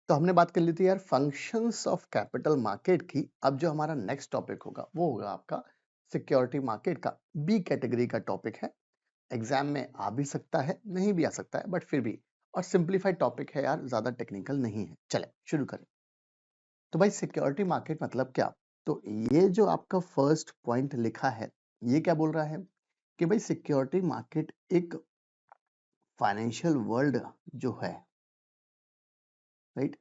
तो हमने बात कर ली थी यार फंक्शंस ऑफ कैपिटल मार्केट की। अब जो हमारा नेक्स्ट टॉपिक होगा वो होगा आपका सिक्योरिटी मार्केट का बी कैटेगरी का टॉपिक है। एग्जाम में आ भी सकता है, नहीं भी आ सकता है, बट फिर भी और सिंपलीफाइड टॉपिक है यार, ज्यादा टेक्निकल नहीं है। चले शुरू करें। तो भाई सिक्योरिटी मार्केट मतलब क्या? तो ये जो आपका फर्स्ट पॉइंट लिखा है, ये क्या बोल रहा है कि भाई सिक्योरिटी मार्केट एक फाइनेंशियल वर्ल्ड जो है, राइट,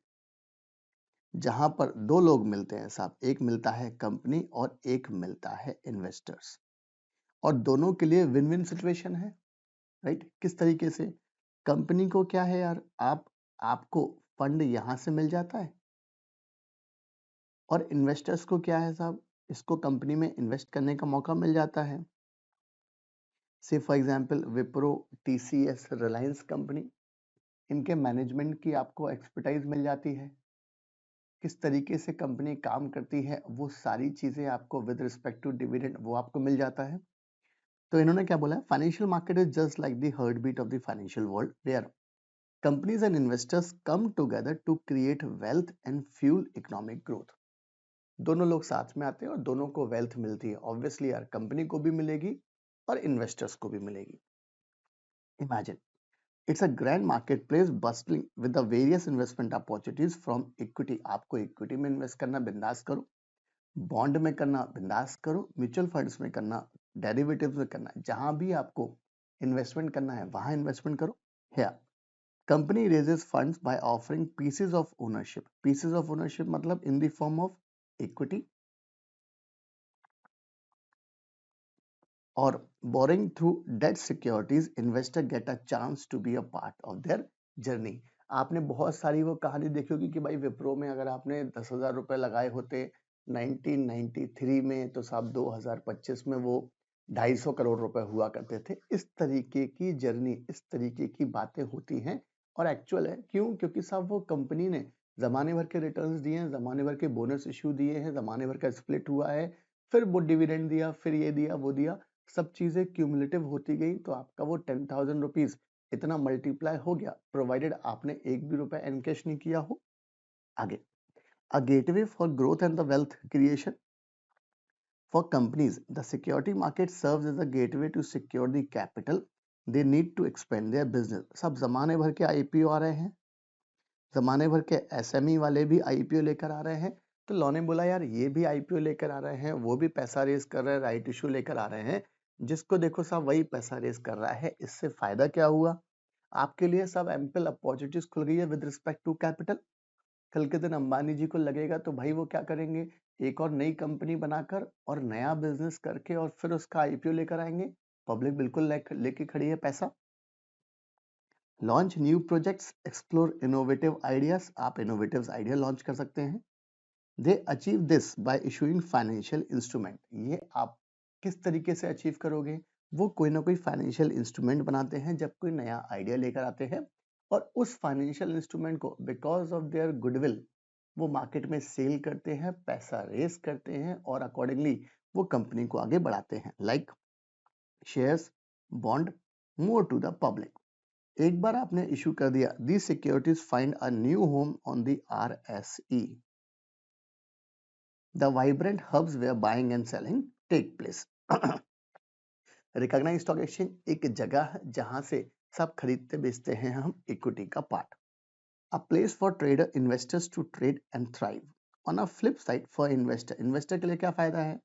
जहां पर दो लोग मिलते हैं साहब। एक मिलता है कंपनी और एक मिलता है इन्वेस्टर्स, और दोनों के लिए विन विन सिचुएशन है, राइट। किस तरीके से? कंपनी को क्या है यार, आपको फंड यहां से मिल जाता है, और इन्वेस्टर्स को क्या है साहब, इसको कंपनी में इन्वेस्ट करने का मौका मिल जाता है। से for example Wipro, TCS, Reliance company, इनके मैनेजमेंट की आपको एक्सपर्टाइज मिल जाती है। किस तरीके से कंपनी काम करती है वो सारी चीजें आपको विद रिस्पेक्ट टू डिविडेंड वो आपको मिल जाता है। तो इन्होंने क्या बोला है, financial market is just like the heart beat of the financial world where companies and investors come together to create wealth and fuel economic growth. दोनों लोग साथ में आते हैं और दोनों को वेल्थ मिलती है। ऑब्वियसली यार कंपनी को भी मिलेगी और इन्वेस्टर्स को भी मिलेगी। Imagine it's a grand market place bustling with the various investment opportunities from equity. आपको इक्विटी में इन्वेस्ट करना बिंदास करो, बॉन्ड में करना बिंदास करो, म्यूचुअल फंड्स में करना, डेरिवेटिव्स में करना, जहां भी आपको इन्वेस्टमेंट करना है वहां इन्वेस्टमेंट करो। Here company raises funds by offering pieces of ownership. Pieces of ownership मतलब in the form of equity और borrowing through debt securities. Investor get a chance to be a part of their journey. आपने बहुत सारी वो कहानी देखी होगी कि भाई विप्रो में अगर आपने 10,000 रुपए लगाए होते 1993 में, तो साहब 2025 में वो 250 करोड़ रुपए हुआ करते थे। इस तरीके की जर्नी, इस तरीके की बातें होती हैं और एक्चुअल है। क्यों? क्योंकि साहब वो कंपनी ने जमाने भर के रिटर्न्स दिए हैं, जमाने भर के बोनस इश्यू दिए हैं, जमाने भर का स्प्लिट हुआ है, फिर वो डिविडेंड दिया, फिर ये दिया वो दिया, सब चीजें क्यूमुलेटिव होती गई, तो आपका वो 10,000 रुपीज इतना मल्टीप्लाई हो गया, प्रोवाइडेड आपने एक भी रुपया एनकैश नहीं किया हो। आगे, a gateway for growth and the wealth creation for companies. The security market serves as a gateway to secure the capital they need to expand their business. सब जमाने भर के आईपीओ आ रहे हैं, जमाने भर के एसएमई वाले भी आईपीओ लेकर आ रहे हैं। तो लॉ ने बोला यार ये भी आईपीओ लेकर आ रहे हैं, वो भी पैसा रेज कर रहे हैं, राइट इशू लेकर आ रहे हैं, जिसको देखो साहब वही पैसा रेज कर रहा है। इससे फायदा क्या हुआ आपके लिए? सब एम्पल अपॉर्चुनिटीज खुल गई है विद रिस्पेक्ट टू कैपिटल। कल के दिन अंबानी जी को लगेगा तो भाई वो क्या करेंगे, एक और नई कंपनी बनाकर और नया बिजनेस करके और फिर उसका आईपीओ लेकर आएंगे। पब्लिक बिल्कुल लेके खड़ी है पैसा। Launch new projects, explore innovative ideas. आप इनोवेटिव आइडिया लॉन्च कर सकते हैं। They achieve this by issuing financial instrument. ये आप किस तरीके से अचीव करोगे? वो कोई ना कोई फाइनेंशियल इंस्ट्रूमेंट बनाते हैं जब कोई नया आइडिया लेकर आते हैं, और उस फाइनेंशियल इंस्ट्रूमेंट को बिकॉज ऑफ देयर गुडविल वो मार्केट में सेल करते हैं, पैसा रेस करते हैं, और अकॉर्डिंगली वो कंपनी को आगे बढ़ाते हैं, like shares, bond, more to the public. एक बार आपने इशू कर दिया, the securities find a new home on the RSE, the vibrant hubs where buying and selling take place. Recognised stock exchange एक जगह है जहां से सब खरीदते बेचते हैं हम इक्विटी का part. A place for trader investors to trade and thrive. On a flip side for investor, investor के लिए क्या फायदा है?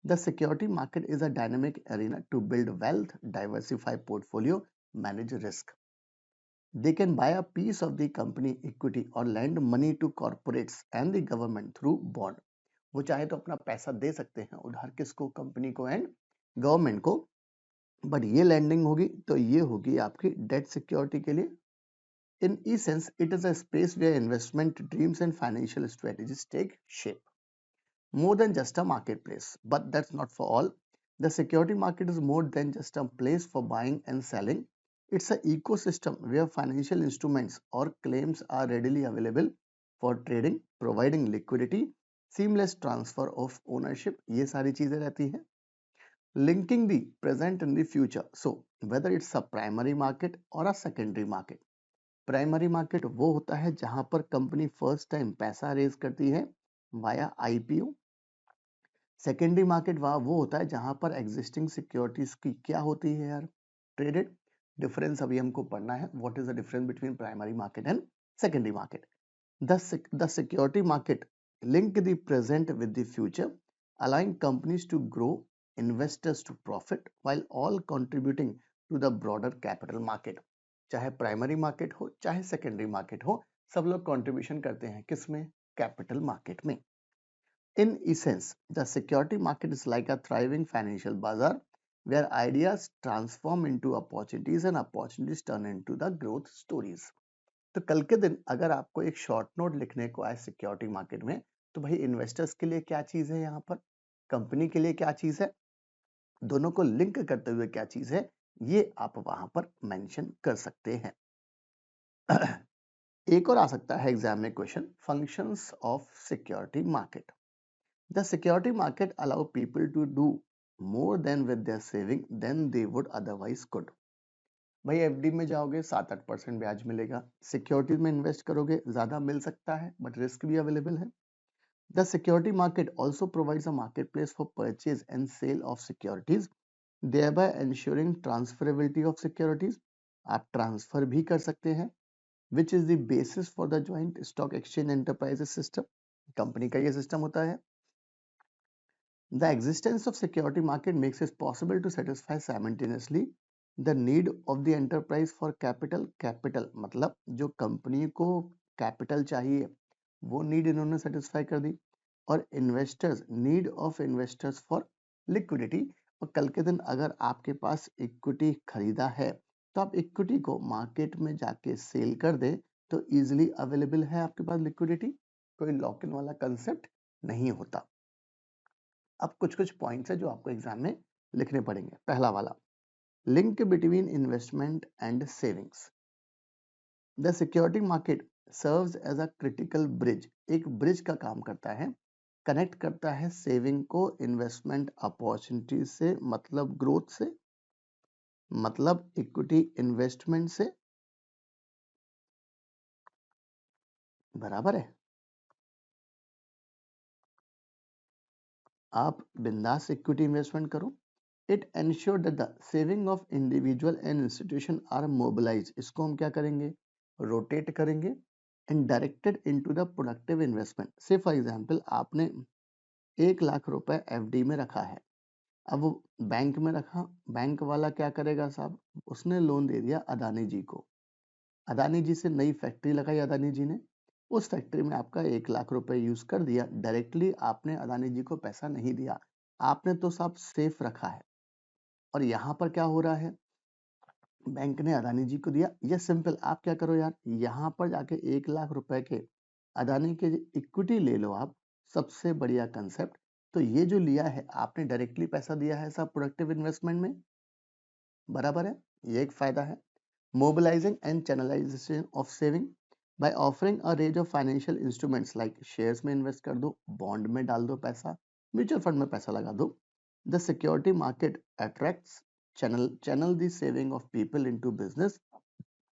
The security market is a dynamic arena to build wealth, diversify portfolio, manage risk. They can buy a piece of the company equity or lend money to corporates and the government through bond. वो चाहे तो अपना पैसा दे सकते हैं उधार, किसको? Company को एंड गवर्नमेंट को। बट ये लैंडिंग होगी तो ये होगी आपकी डेट सिक्योरिटी के लिए। इन essence it is a space where investment dreams and financial strategies take shape. More than just a marketplace, but that's not for all. The security market is more than just a place for buying and selling. It's an ecosystem where financial instruments or claims are readily available for trading, providing liquidity, seamless transfer of ownership, ये सारी चीजें रहती हैं, linking the present and the future. So whether it's a primary market or a secondary market, primary market वो होता है जहां पर कंपनी फर्स्ट टाइम पैसा रेज करती है वाया आईपीओ। सेकेंडरी मार्केट वो होता है जहां पर एग्जिस्टिंग सिक्योरिटीज की क्या होती है यार, ट्रेडेड। डिफरेंस अभी हमको पढ़ना है, what is the difference between primary market and secondary market. The security market link the present with the future, allowing companies to grow, investors to profit, while all contributing to the broader capital market. चाहे primary market हो चाहे secondary market हो, सब लोग contribution करते हैं किसमें, capital market में। In essence, the security market is like a thriving financial bazaar where ideas transform into opportunities and opportunities turn into the growth stories. तो कल के दिन अगर आपको एक शॉर्ट नोट लिखने को आए सिक्योरिटी मार्केट में, तो भाई इन्वेस्टर्स के लिए क्या चीज है, यहाँ पर कंपनी के लिए क्या चीज है, दोनों को लिंक करते हुए क्या चीज है, ये आप वहां पर मेंशन कर सकते हैं। एक और आ सकता है एग्जाम में question, functions of security market. The security market allow people to do more than with their saving than they would otherwise could. भाई एफडी में जाओगे 7-8% ब्याज मिलेगा, सिक्योरिटीज में इन्वेस्ट करोगे ज्यादा मिल सकता है बट रिस्क भी अवेलेबल है। The security market also provides a market place for purchase and sale of securities, thereby ensuring transferability of securities। आप ट्रांसफर भी कर सकते हैं, which is the basis for the joint stock exchange enterprises system। Company का ये system होता है। The existence of security market makes it possible to satisfy simultaneously the need of the enterprise for capital। capital मतलब जो company को capital चाहिए वो need इन्होंने सेटिस्फाई कर दी, और investors need of investors for liquidity. और कल के दिन अगर आपके पास इक्विटी खरीदा है तो आप इक्विटी को मार्केट में जाके सेल कर दे तो इजीली अवेलेबल है आपके पास लिक्विडिटी, कोई लॉक इन वाला कंसेप्ट नहीं होता। अब कुछ कुछ पॉइंट्स है जो आपको एग्जाम में लिखने पड़ेंगे। पहला वाला, link between investment and savings. The security market serves as a critical bridge, एक ब्रिज का काम करता है, कनेक्ट करता है सेविंग को इन्वेस्टमेंट अपॉर्चुनिटी से, मतलब ग्रोथ से, मतलब इक्विटी इन्वेस्टमेंट से, बराबर है। आप बिंदास इक्विटी इन्वेस्टमेंट करो। It ensure that the saving of individual and institution are mobilise, इसको हम क्या करेंगे, रोटेट करेंगे, and directed into the productive investment. Say for example आपने 1 लाख रुपए एफडी में रखा है, अब वो बैंक में रखा, बैंक वाला क्या करेगा साहब, उसने लोन दे दिया अदानी जी को, अदानी जी से नई फैक्ट्री लगाई अदानी जी ने, उस फैक्ट्री में आपका 1 लाख रुपए यूज कर दिया, डायरेक्टली आपने अदानी जी को पैसा नहीं दिया, आपने तो साहब सेफ रखा है। और यहाँ पर क्या हो रहा है, बैंक ने अदानी जी को दिया। ये सिंपल, आप क्या करो यार, यहाँ पर जाके 1 लाख रुपए के अदानी के इक्विटी ले लो आप, सबसे बढ़िया कंसेप्ट। तो ये जो लिया है आपने डायरेक्टली पैसा दिया है साहब प्रोडक्टिव इन्वेस्टमेंट में, बराबर है, ये एक फायदा है। Mobilising and channelisation of saving by offering a range of financial instruments like shares में इन्वेस्ट कर दो, बॉन्ड में डाल दो पैसा, म्यूचुअल फंड में पैसा लगा दो। The security market attracts channel the saving of people into business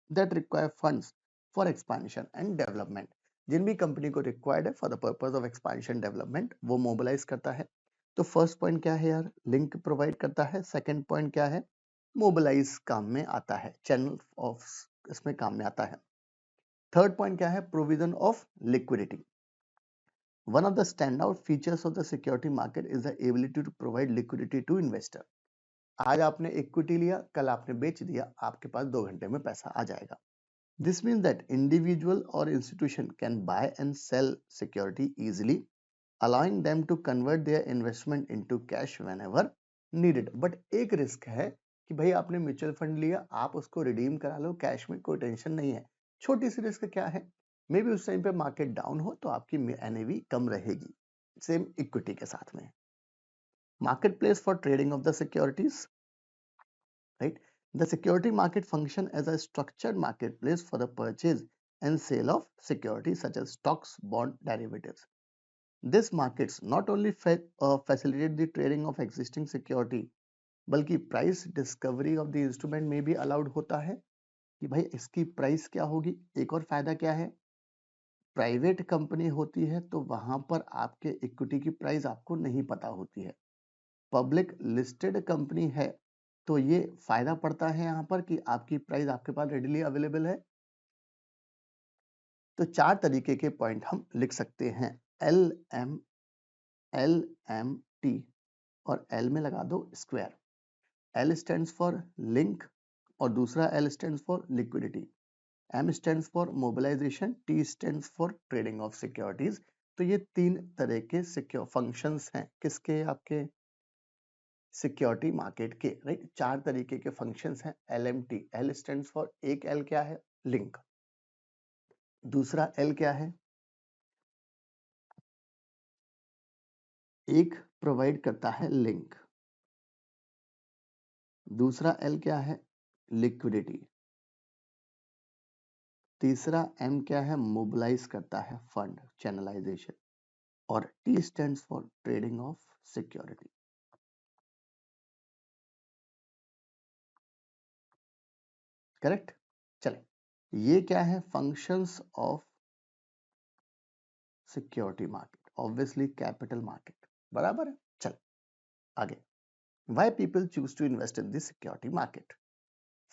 that require funds for expansion and development। जिन भी कंपनी को रिक्वायर्ड है for the purpose of expansion development वो मोबिलाइज करता है। तो फर्स्ट पॉइंट क्या है यार, लिंक प्रोवाइड करता है। सेकंड पॉइंट क्या है, मोबिलाइज काम में आता है, चैनल ऑफ इसमें काम में आता है। थर्ड पॉइंट क्या है, provision of liquidity. One of the stand out features of the security market is the ability to provide liquidity to investor. आज आपने इक्विटी लिया, कल आपने बेच दिया, आपके पास 2 घंटे में पैसा आ जाएगा। दिस मीन्स दैट इंडिविजुअल और institution can buy and sell security easily, allowing them to convert their investment into cash whenever needed. But एक रिस्क है कि भाई आपने म्यूचुअल फंड लिया, आप उसको रिडीम करा लो कैश में, कोई टेंशन नहीं है। छोटी सी रिस्क क्या है, मे बी उस टाइम पे मार्केट डाउन हो तो आपकी एनएवी कम रहेगी, सेम इक्विटी के साथ में। Market place for trading of the securities, right? The security market function as a structured marketplace for the purchase and sale of securities such as stocks, bond, derivatives. This markets not only facilitate the trading of existing security, बल्कि price discovery of the instrument में भी allowed होता है, कि भाई इसकी price क्या होगी। एक और फायदा क्या है, प्राइवेट कंपनी होती है तो वहां पर आपके इक्विटी की प्राइस आपको नहीं पता होती है। पब्लिक लिस्टेड कंपनी है तो ये फायदा पड़ता है यहाँ पर कि आपकी प्राइस आपके पास रेडिली अवेलेबल है। तो 4 तरीके के पॉइंट हम लिख सकते हैं, LMT, और L में लगा दो square. L stands for link और दूसरा L stands for liquidity, M stands for mobilisation, T stands for trading of securities. तो ये 3 तरह के सिक्योर फंक्शंस हैं किसके, आपके सिक्योरिटी मार्केट के, राइट। 4 तरीके के फंक्शंस हैं। LMT, L स्टैंड्स फॉर, एक L क्या है, लिंक, दूसरा L क्या है, एक प्रोवाइड करता है लिंक, दूसरा L क्या है, लिक्विडिटी, तीसरा M क्या है, मोबिलाइज करता है फंड, चैनलाइजेशन, और T stands for trading of security. Correct. चले, ये क्या है, functions of security market, obviously capital market, बराबर है। चल आगे, why people choose to invest in this security market.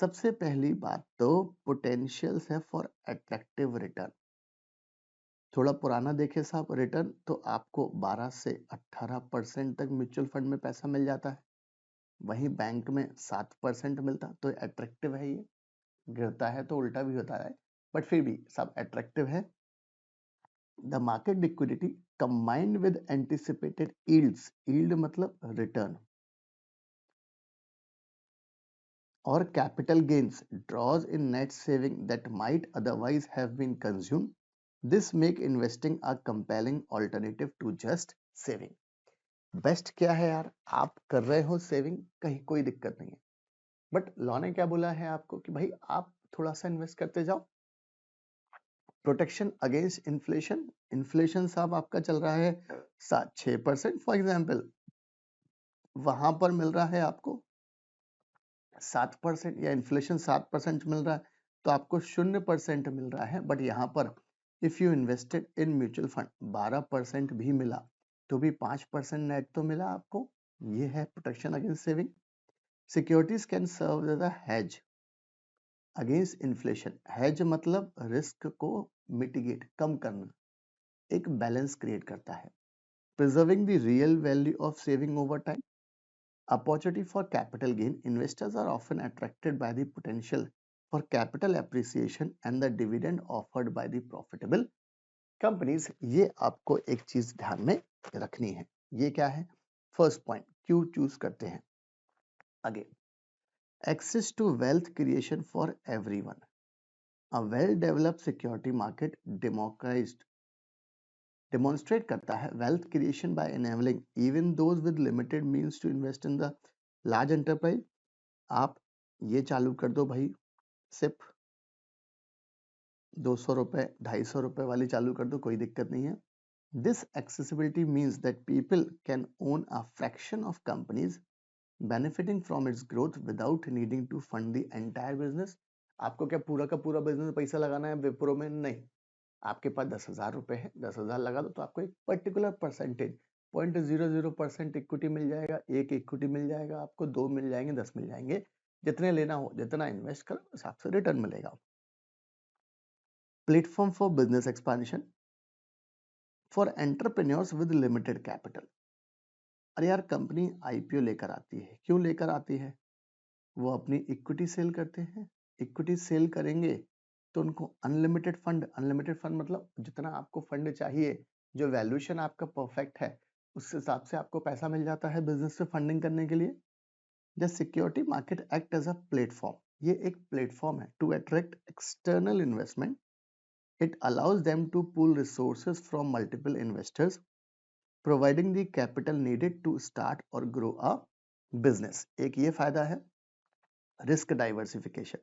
सबसे पहली बात तो पोटेंशियल्स है फॉर अट्रैक्टिव रिटर्न। थोड़ा पुराना देखे साहब रिटर्न, तो आपको 12 से 18% तक म्यूचुअल फंड में पैसा मिल जाता है, वहीं बैंक में 7% मिलता, तो अट्रैक्टिव है। ये गिरता है तो उल्टा भी होता है, बट फिर भी सब अट्रैक्टिव है। The market liquidity combined with anticipated yields, yield मतलब return, or capital gains draws in net saving that might otherwise have been consumed. This make investing a compelling alternative to just saving. Best क्या है यार, आप कर रहे हो saving, कहीं कोई दिक्कत नहीं है, बट लॉ ने क्या बोला है आपको कि भाई आप थोड़ा सा इन्वेस्ट करते जाओ। प्रोटेक्शन अगेंस्ट इन्फ्लेशन, इन्फ्लेशन साहब आपका चल रहा है 6% फॉर एग्जाम्पल, वहां पर मिल रहा है आपको 7%, या इन्फ्लेशन 7% मिल रहा है तो आपको 0% मिल रहा है। बट यहाँ पर if you invested in mutual fund 12% भी मिला तो भी 5% नेट तो मिला आपको। ये है protection against saving. Securities can serve as a hedge against inflation. Hedge मतलब रिस्क को मिटिगेट, कम करना, एक बैलेंस क्रिएट करता है। Preserving the real value of saving over time. Opportunity for capital gain. Investors are often attracted by the potential for capital appreciation and the dividend offered by the profitable companies. ये आपको एक चीज ध्यान में रखनी है। ये क्या है, फर्स्ट पॉइंट, क्यों चूज करते हैं। आगे, access to wealth creation for everyone. A well-developed security market demonstrate करता है wealth creation by enabling even those with limited means to invest in the large enterprise. आप ये चालू कर दो भाई, सिर्फ 200 रुपए 250 रुपए वाली चालू कर दो, कोई दिक्कत नहीं है। This accessibility means that people can own a fraction of companies benefiting from its growth without needing to fund the entire business. आपको क्या पूरा का पूरा बिजनेस पैसा लगाना है विप्रो में, नहीं। आपके पास 10,000 रुपए है, 10,000 लगा दो तो आपको एक पर्टिकुलर परसेंटेज 0.00% इक्विटी मिल जाएगा, एक इक्विटी मिल जाएगा आपको, 2 मिल जाएंगे, 10 मिल जाएंगे, जितने लेना हो, जितना इन्वेस्ट करो उस हिसाब से रिटर्न मिलेगा। Platform for business expansion for entrepreneurs with limited capital. अरे यार, कंपनी आईपीओ लेकर आती है, क्यों लेकर आती है, वो अपनी इक्विटी सेल करते हैं। इक्विटी सेल करेंगे तो उनको अनलिमिटेड फंड मतलब जितना आपको फंड चाहिए, जो वैल्यूएशन आपका परफेक्ट है उस हिसाब से आपको पैसा मिल जाता है बिजनेस से फंडिंग करने के लिए। The security market act as a platform, ये एक प्लेटफॉर्म है to attract external investment. It allows them to pool resources from multiple investors providing the capital needed to start और ग्रो अ बिजनेस। एक ये फायदा है। Risk diversification,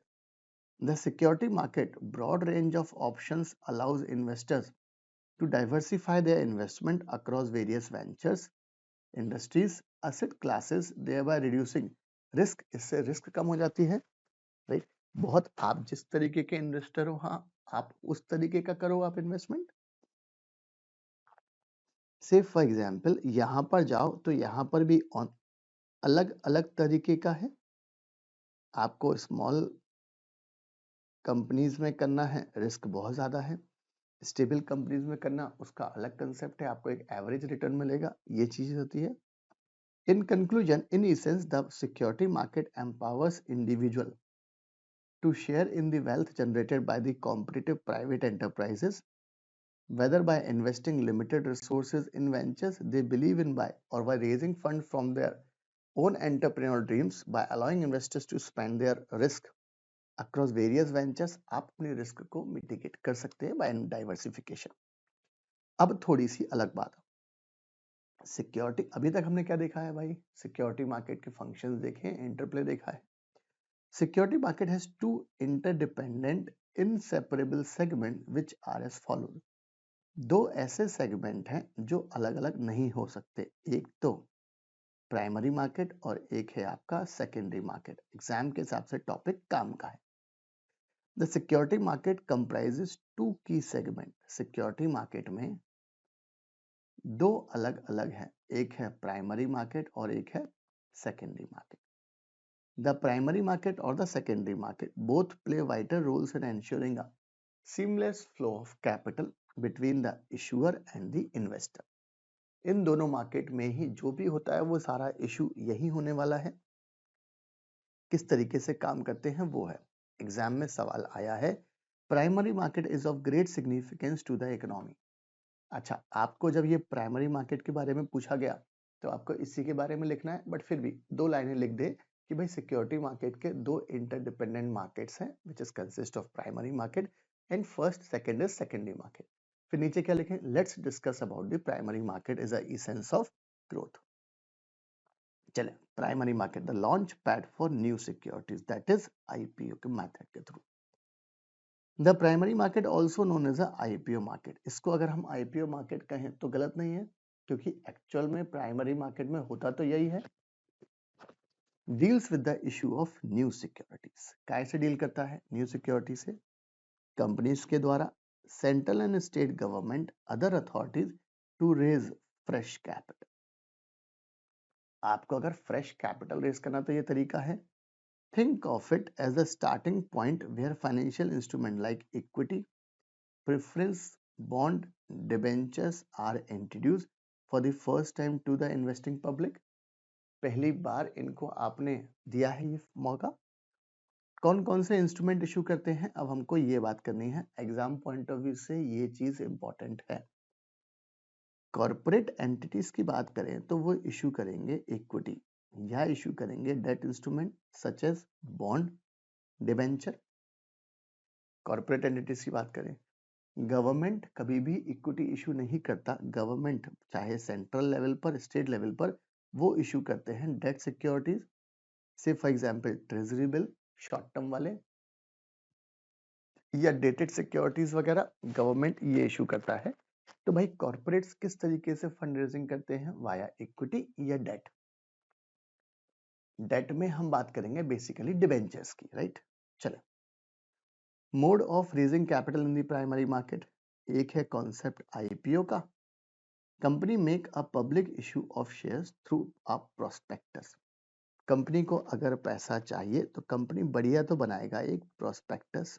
the security market broad range of options allows investors to diversify their investment across various ventures, industries, asset classes, thereby reducing risk. इससे risk कम हो जाती है, right. बहुत आप जिस तरीके के इन्वेस्टर हो, हाँ, आप उस तरीके का करो आप इन्वेस्टमेंट। से फॉर एग्जाम्पल यहाँ पर जाओ तो यहाँ पर भी अलग अलग तरीके का है। आपको स्मॉल कंपनीज में करना है, रिस्क बहुत ज्यादा है। स्टेबल कंपनीज में करना, उसका अलग कंसेप्ट है, आपको एक एवरेज रिटर्न मिलेगा, ये चीज होती है। In conclusion, in essence, the security market empowers individual to share in the wealth generated by the competitive private enterprises, whether by investing limited resources in ventures they believe in by or by raising funds from their own entrepreneurial dreams by allowing investors to spend their risk across various ventures। आप अपने risk को mitigate कर सकते हैं bye diversification. अब थोड़ी सी अलग बात, सिक्योरिटी, अभी तक हमने क्या देखा है भाई, सिक्योरिटी मार्केट के फंक्शंस देखे, इंटरप्ले देखा है। Security market has two interdependent inseparable segment which are as followed. दो ऐसे सेगमेंट हैं जो अलग अलग नहीं हो सकते, एक तो प्राइमरी मार्केट और एक है आपका सेकेंडरी मार्केट। एग्जाम के हिसाब से टॉपिक काम का है। The security market comprises two key segment. Security market में दो अलग अलग है, एक है प्राइमरी मार्केट और एक है secondary market. The primary market और the secondary market both play vital roles in ensuring a seamless flow of capital between the issuer and the investor. इन दोनों मार्केट में ही जो भी होता है वो सारा इशू यही होने वाला है। किस तरीके से काम करते हैं वो है, एग्जाम में सवाल आया है, primary market is of great significance to the economy. अच्छा, आपको जब ये प्राइमरी मार्केट के बारे में पूछा गया तो आपको इसी के बारे में लिखना है, बट फिर भी दो लाइनें लिख दे कि भाई सिक्योरिटी मार्केट के दो इंटरडिपेंडेंट मार्केट्स हैं which is consist of primary market and first second is secondary market. फिर नीचे क्या लिखें, let's discuss about the primary market is a essence of growth. चले, primary market the launch pad for new securities, that is IPO के method के थ्रू। The primary market also known as IPO market. इसको अगर हम IPO market कहें तो गलत नहीं है, क्योंकि एक्चुअल में प्राइमरी मार्केट में होता तो यही है। Deals with the issue of new securities. कैसे डील करता है न्यू सिक्योरिटी से? कंपनीज के द्वारा central and state government other authorities to raise fresh capital. आपको अगर फ्रेश कैपिटल रेज करना तो ये तरीका है। Think of it as a starting point where financial instruments like equity, preference, bond, debentures are introduced for the first time to the investing public। पहली बार इनको आपने दिया है ये मौका। कौन कौन से इंस्ट्रूमेंट इशू करते हैं, अब हमको ये बात करनी है, एग्जाम पॉइंट ऑफ व्यू से ये चीज इंपॉर्टेंट है। कॉर्पोरेट एंटिटीज की बात करें तो वो इशू करेंगे इक्विटी या इशू करेंगे debt instrument such as bond, debenture. Corporate entities की बात करें, गवर्नमेंट कभी भी इक्विटी इशू नहीं करता। गवर्नमेंट चाहे सेंट्रल लेवल पर, स्टेट लेवल पर, वो इशू करते हैं डेट सिक्योरिटीज। से for example treasury bill, short term वाले, या डेटेड सिक्योरिटीज वगैरह, गवर्नमेंट ये इशू करता है। तो भाई कॉर्पोरेट्स किस तरीके से फंड रेजिंग करते हैं, वाया इक्विटी या डेट। डेट में हम बात करेंगे बेसिकली डिबेंचर्स की, राइट। चलो, mode of raising capital in the primary market, एक है कॉन्सेप्ट आईपीओ का। Company make a public issue of shares through a prospectus. Company को अगर पैसा चाहिए तो कंपनी बढ़िया तो बनाएगा एक प्रोस्पेक्टस।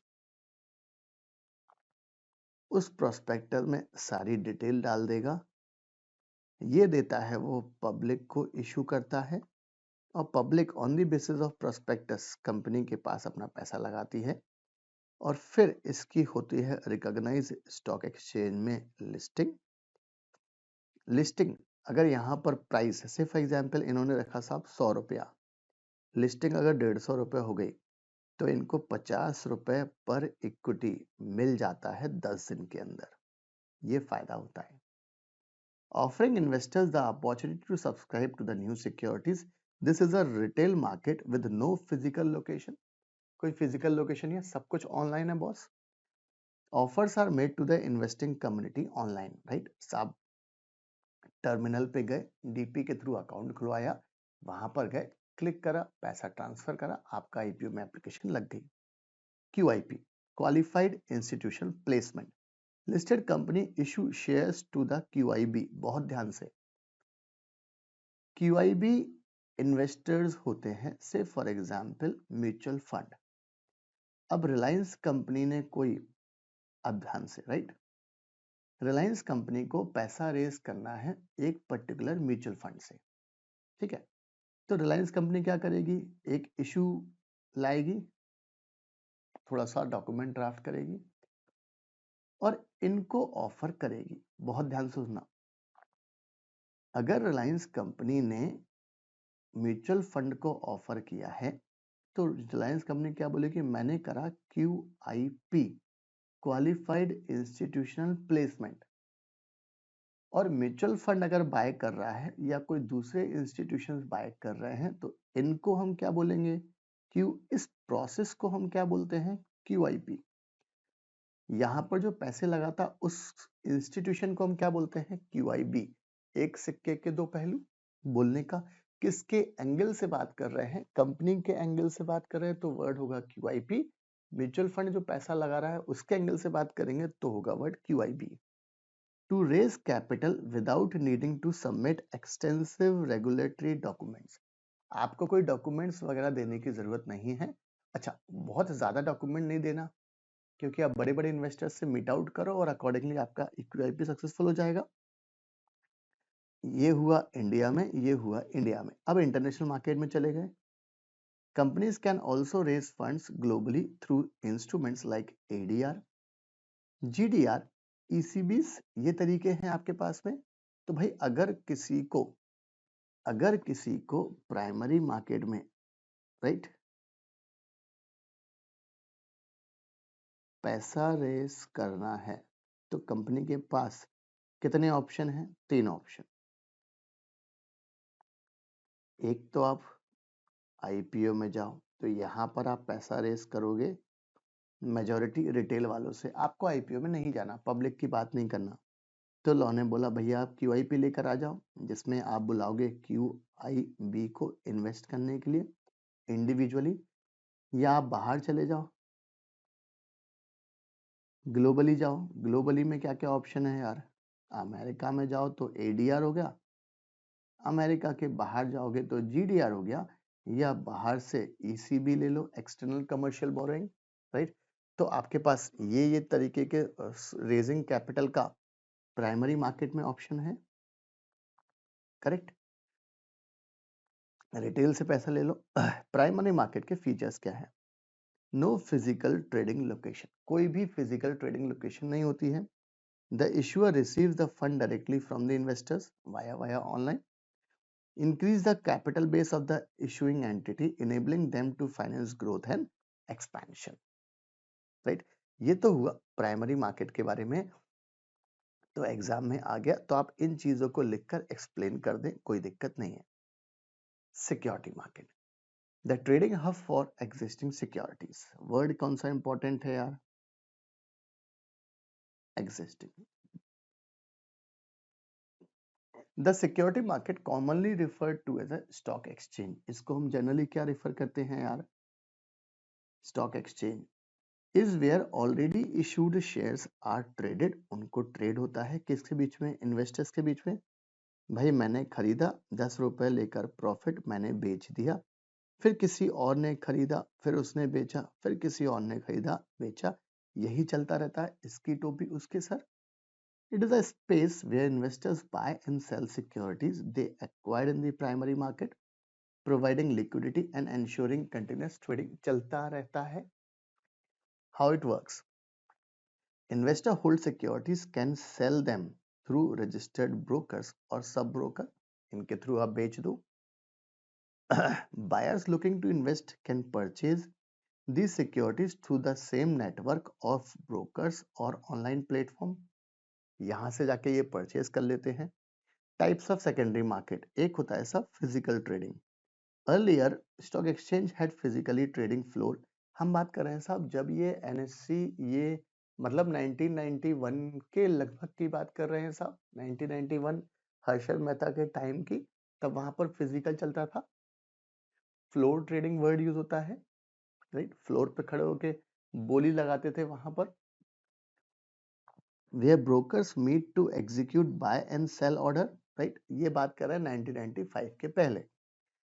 उस प्रोस्पेक्टस में सारी डिटेल डाल देगा, ये देता है वो पब्लिक को इशू करता है, और public on the basis of prospectus company के पास अपना पैसा लगाती है, और फिर इसकी होती है रिकॉग्नाइज स्टॉक एक्सचेंज में लिस्टिंग। लिस्टिंग अगर यहाँ पर प्राइस से फॉर एग्जांपल इन्होंने रखा साहब 100 रुपया, लिस्टिंग अगर 150 रुपये हो गई तो इनको 50 रुपए पर इक्विटी मिल जाता है 10 दिन के अंदर। ये फायदा होता है। Offering investors the opportunity to subscribe to the new securities. This is a retail market with no physical location. कोई फिजिकल लोकेशन या सब कुछ ऑनलाइन है boss. Offers are made to the investing community online, right. साहब terminal पे गए, DP के through account खुलवाया, वहां पर गए, क्लिक करा, पैसा ट्रांसफर करा, आपका आईपीओ में एप्लीकेशन लग गई। QIP, qualified institution placement. Listed company issue shares to the QIB। बहुत ध्यान से, QIB इन्वेस्टर्स होते हैं, से फॉर एग्जांपल म्यूचुअल फंड। अब रिलायंस कंपनी ने कोई, अब ध्यान से, राइट, रिलायंस कंपनी को पैसा रेज करना है एक पर्टिकुलर म्यूचुअल फंड से, ठीक है। तो रिलायंस कंपनी क्या करेगी, एक इशू लाएगी, थोड़ा सा डॉक्यूमेंट ड्राफ्ट करेगी और इनको ऑफर करेगी। बहुत ध्यान से सुनना, अगर रिलायंस कंपनी ने म्यूचुअल फंड को ऑफर किया है तो रिलायंस कंपनी क्या बोलेगी, मैंने करा QIP, क्वालिफाइड इंस्टीट्यूशनल प्लेसमेंट। और म्यूचुअल फंड अगर बाय कर रहा है या कोई दूसरे इंस्टीट्यूशंस बाय कर रहे हैं तो इनको हम क्या बोलेंगे, इस प्रोसेस को हम क्या बोलते हैं, QIP। यहाँ पर जो पैसे लगा था उस इंस्टीट्यूशन को हम क्या बोलते हैं, QIB। एक सिक्के के दो पहलू, बोलने का किसके एंगल से बात कर रहे हैं, कंपनी के एंगल से बात कर रहे हैं तो वर्ड होगा QIP। म्यूचुअल फंड जो पैसा लगा रहा है उसके एंगल से बात करेंगे तो होगा word QIB। To raise capital without needing to submit extensive regulatory documents. आपको कोई डॉक्यूमेंट्स वगैरह देने की जरूरत नहीं है। अच्छा, बहुत ज्यादा डॉक्यूमेंट नहीं देना, क्योंकि आप बड़े बड़े इन्वेस्टर्स से मीट आउट करो और अकॉर्डिंगली आपका QIP सक्सेसफुल हो जाएगा। ये हुआ इंडिया में, ये हुआ इंडिया में। अब इंटरनेशनल मार्केट में चले गए। Companies can also raise funds globally through instruments like ADR, GDR, ECBs। ये तरीके हैं आपके पास में। तो भाई अगर किसी को प्राइमरी मार्केट में, राइट, पैसा रेस करना है तो कंपनी के पास कितने ऑप्शन हैं, 3 ऑप्शन। एक तो आप IPO में जाओ, तो यहाँ पर आप पैसा रेस करोगे मेजॉरिटी रिटेल वालों से। आपको IPO में नहीं जाना, पब्लिक की बात नहीं करना। तो लॉ ने बोला भैया आप QIP लेकर आ जाओ, जिसमें आप बुलाओगे QIB को इन्वेस्ट करने के लिए इंडिविजुअली, या आप बाहर चले जाओ, ग्लोबली जाओ। ग्लोबली में क्या क्या ऑप्शन है यार, अमेरिका में जाओ तो ADR हो गया, अमेरिका के बाहर जाओगे तो GDR हो गया, या बाहर से ECB ले लो, एक्सटर्नल कमर्शियल बोरोइंग, राइट। तो आपके पास ये तरीके के रेजिंग कैपिटल का प्राइमरी मार्केट में ऑप्शन है, करेक्ट। रिटेल से पैसा ले लो। प्राइमरी मार्केट के फीचर्स क्या है, नो फिजिकल ट्रेडिंग लोकेशन, कोई भी फिजिकल ट्रेडिंग लोकेशन नहीं होती है। The issuer receives the fund directly from the investors via online. Increase the capital base of the issuing entity, enabling them to finance growth and expansion, right। ये तो हुआ primary market के बारे में। तो एग्जाम में आ गया तो आप इन चीजों को लिखकर एक्सप्लेन कर दें, कोई दिक्कत नहीं है। Security market, the trading hub for existing securities. Word कौन सा इंपॉर्टेंट है यार, existing. The security market commonly referred to as a stock exchange. इसको हम जनरली क्या रिफर करते हैं यार, stock exchange. Is where already issued shares are traded. उनको ट्रेड होता है किसके बीच में, इन्वेस्टर्स के बीच में। भाई मैंने खरीदा 10 रुपए लेकर, प्रॉफिट मैंने बेच दिया, फिर किसी और ने खरीदा, फिर उसने बेचा, फिर किसी और ने खरीदा बेचा, यही चलता रहता है। इसकी टोपी उसके सर। It is a space where investors buy and sell securities they acquired in the primary market, providing liquidity and ensuring continuous trading. चलता रहता है। How it works, investor hold securities can sell them through registered brokers or sub broker, इनके through आप बेच दो। Buyers looking to invest can purchase these securities through the same network of brokers or online platform, यहां से जाके ये purchase कर लेते हैं। टाइप्स ऑफ सेकेंडरी मार्केट, एक होता है सब physical trading. Earlier stock exchange had physically trading floor. हम बात कर रहे हैं साहब जब ये NSE, ये मतलब 1991 के लगभग की बात कर रहे हैं साहब, 1991 हर्षल मेहता के टाइम की, तब वहां पर फिजिकल चलता था। फ्लोर ट्रेडिंग वर्ड यूज होता है, राइट। फ्लोर पे खड़े होके बोली लगाते थे वहां पर, where brokers meet to execute buy and sell order, right? ये बात कर रहा है 1995 के पहले.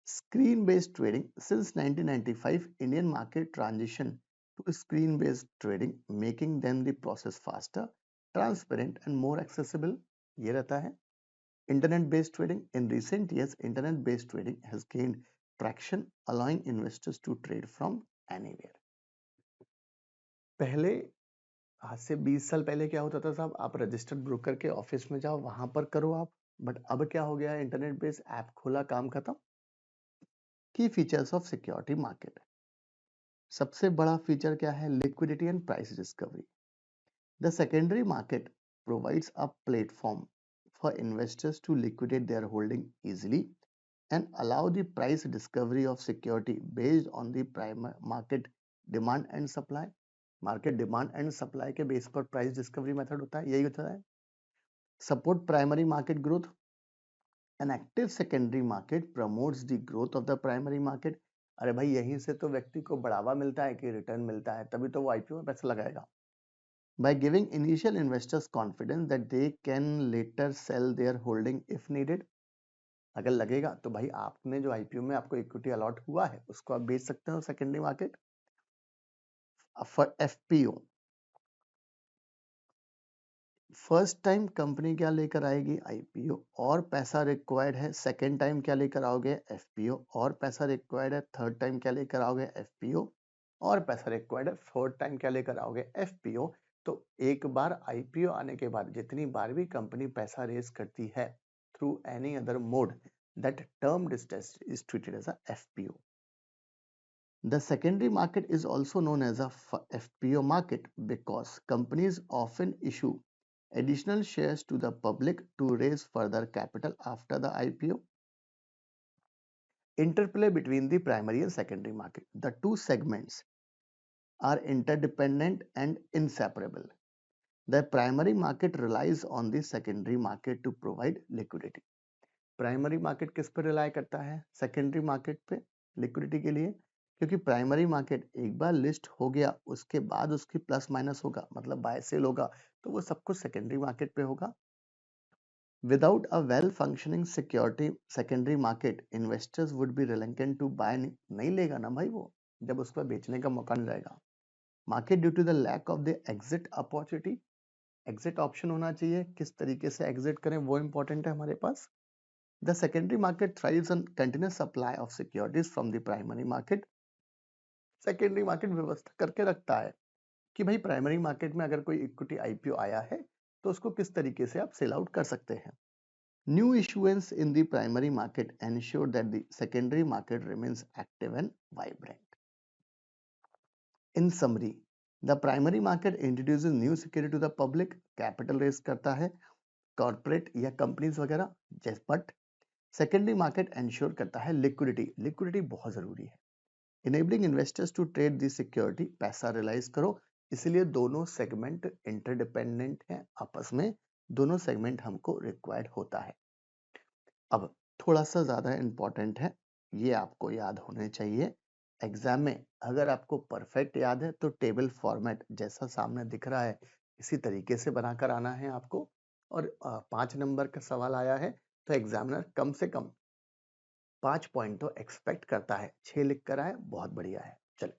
Screen based trading, since 1995 Indian market transition to screen based trading, making them the process faster, transparent and more accessible. ये रहता है. Internet based trading, in recent years internet based trading has gained traction, allowing investors to trade from anywhere. पहले, आज से 20 साल पहले क्या होता था साहब, आप रजिस्टर्ड ब्रोकर के ऑफिस में जाओ, वहां पर करो आप. बट अब क्या हो गया है, इंटरनेट बेस्ड ऐप खोला, काम खत्म. की फीचर्स ऑफ सिक्योरिटी मार्केट. सबसे बड़ा फीचर क्या है, liquidity and price discovery. The secondary market provides a platform for investors to liquidate their holding easily and allow the price discovery of security based on the primary market demand and supply. Market demand and supply के base पर price discovery method होता है, यही होता है. Support primary market growth. An active secondary market promotes the growth of the primary market. अरे भाई, यहीं से तो व्यक्ति को बढ़ावा मिलता है कि रिटर्न मिलता है, तभी तो वो आईपीओ में पैसा लगाएगा. By giving initial investors confidence that they can later sell their holding if needed. अगर लगेगा तो भाई आपने जो आईपीओ में आपको इक्विटी अलॉट हुआ है उसको आप बेच सकते हो secondary market. For FPO, first time company क्या लेकर आएगी, आईपीओ, और पैसा रिक्वायर्ड है. सेकेंड टाइम क्या लेकर आओगे, एफपीओ, और पैसा रिक्वायर्ड है. थर्ड टाइम क्या लेकर आओगे, एफपीओ, और पैसा रिक्वायर्ड है. फोर्थ टाइम क्या लेकर आओगे, एफपीओ. तो एक बार आईपीओ आने के बाद जितनी बार भी कंपनी पैसा रेज करती है through any other mode, that term is treated as a FPO. The secondary market is also known as a FPO market because companies often issue additional shares to the public to raise further capital after the IPO. Interplay between the primary and secondary market. The two segments are interdependent and inseparable. The primary market relies on the secondary market to provide liquidity. Primary market किस पर rely करता है, secondary market पे liquidity के लिए. क्योंकि primary market एक बार list हो गया उसके बाद उसकी प्लस माइनस होगा, मतलब बाय सेल होगा, तो वो सब कुछ सेकेंडरी मार्केट पे होगा. Without a well functioning security secondary market, investors would be reluctant to buy. नहीं लेगा ना भाई वो, जब उसको बेचने का मौका नहीं रहेगा. Market due to the lack of the exit opportunity. Exit option होना चाहिए, किस तरीके से एग्जिट करें वो इंपॉर्टेंट है हमारे पास. The secondary market thrives on continuous supply of securities from the primary market. Secondary market व्यवस्था करके रखता है कि भाई प्राइमरी मार्केट में अगर कोई इक्विटी आईपीओ आया है तो उसको किस तरीके से आप सेल आउट कर सकते हैं. New issuance in the primary market ensure that the secondary market remains active and vibrant. In summary, the primary market introduces new security to the public, capital raise करता है कॉर्पोरेट या companies वगैरह, but secondary market ensure करता है liquidity. Liquidity बहुत जरूरी है. Enabling investors to trade the security, पैसा रियलाइज करो. इसलिए दोनों सेगमेंट इंटरडिपेंडेंट हैं आपस में, दोनों सेगमेंट हमको रिक्वायर्ड होता है. अब थोड़ा सा ज्यादा इंपॉर्टेंट है, ये आपको याद होने चाहिए एग्जाम में. अगर आपको परफेक्ट याद है तो टेबल फॉर्मेट जैसा सामने दिख रहा है इसी तरीके से बनाकर आना है आपको. और 5 नंबर का सवाल आया है तो एग्जामिनर कम से कम 5 पॉइंट तो एक्सपेक्ट करता है. 6 लिख कर आए, बहुत बढ़िया है. चले,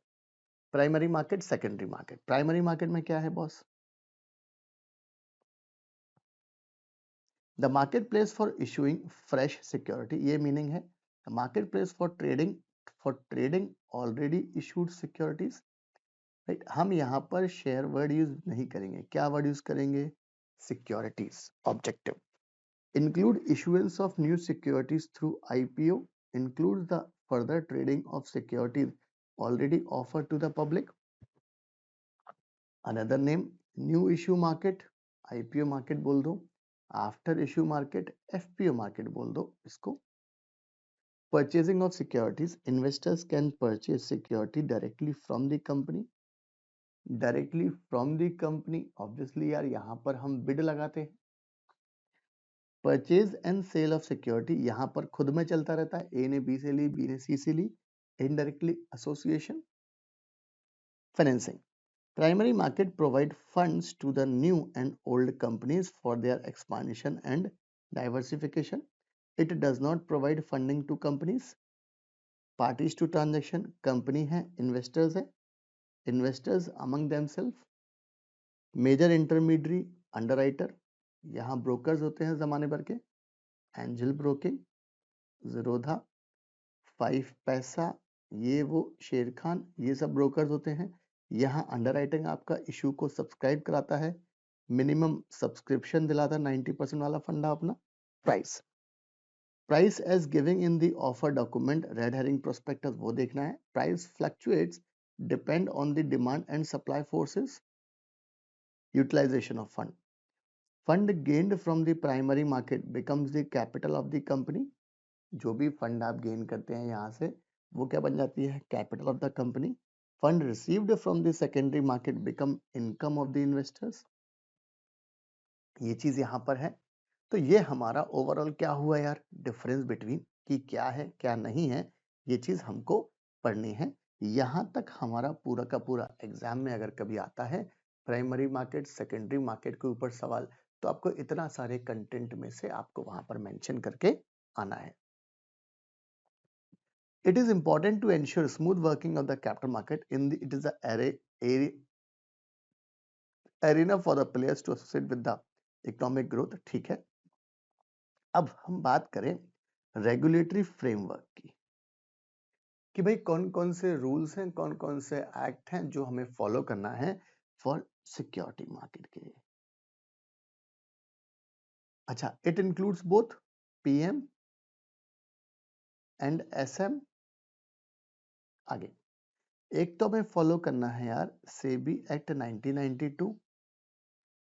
primary market, secondary market. Primary market में क्या है boss, the market place for issuing fresh security. ये मीनिंग है market place for trading already issued securities. Right, हम यहाँ पर शेयर वर्ड यूज नहीं करेंगे, क्या वर्ड यूज करेंगे, securities. Objective include issuance of new securities through IPO, includes the further trading of securities already offered to the public. Another name, new issue market, IPO market बोल दो. After issue market, FPO market बोल दो इसको. Purchasing of securities, investors can purchase security directly from the company. Directly from the company, obviously यार यहाँ पर हम bid लगाते हैं. Purchase and sale of security यहां पर खुद में चलता रहता है, ए ने बी से ली, बी ने सी से ली, indirectly association. Financing, Primary market provide funds to the new and old companies for their expansion and diversification. It does not provide funding to companies. Parties to transaction company है, investors है, investors among themselves. Major intermediary underwriter, यहाँ brokers होते हैं जमाने भर के, angel broking, Zerodha, 5 पैसा, ये वो शेर खान, ये सब ब्रोकर्स होते हैं। यहाँ अंडरराइटिंग आपका इशू को सब्सक्राइब कराता है, मिनिमम सब्सक्रिप्शन दिलाता है 90% वाला फंडा अपना। Price price as giving in the offer document, red herring prospectus वो देखना है। Price fluctuates depend on the demand and supply forces. Utilisation of fund, fund gained from the primary market becomes the capital of the company. जो भी fund आप gain करते हैं यहाँ से, वो क्या बन जाती है? Capital of the company. Fund received from the secondary market become income of the investors. ये चीज यहाँ पर है। तो ये हमारा ओवरऑल क्या हुआ यार, डिफरेंस बिटवीन कि क्या है क्या नहीं है, ये चीज हमको पढ़नी है। यहाँ तक हमारा पूरा का पूरा एग्जाम में अगर कभी आता है प्राइमरी मार्केट सेकेंडरी मार्केट के ऊपर सवाल, तो आपको इतना सारे कंटेंट में से आपको वहां पर मेंशन करके आना है। It is important to ensure smooth working of the capital market it is the arena for the players to associate with the economic growth। ठीक है, अब हम बात करें रेगुलेटरी फ्रेमवर्क की, कि भाई कौन कौन से रूल्स हैं, कौन कौन से एक्ट हैं जो हमें फॉलो करना है फॉर सिक्योरिटी मार्केट के लिए। अच्छा, it includes both PM and SM. आगे एक तो हमें फॉलो करना है यार सेबी एक्ट 1992,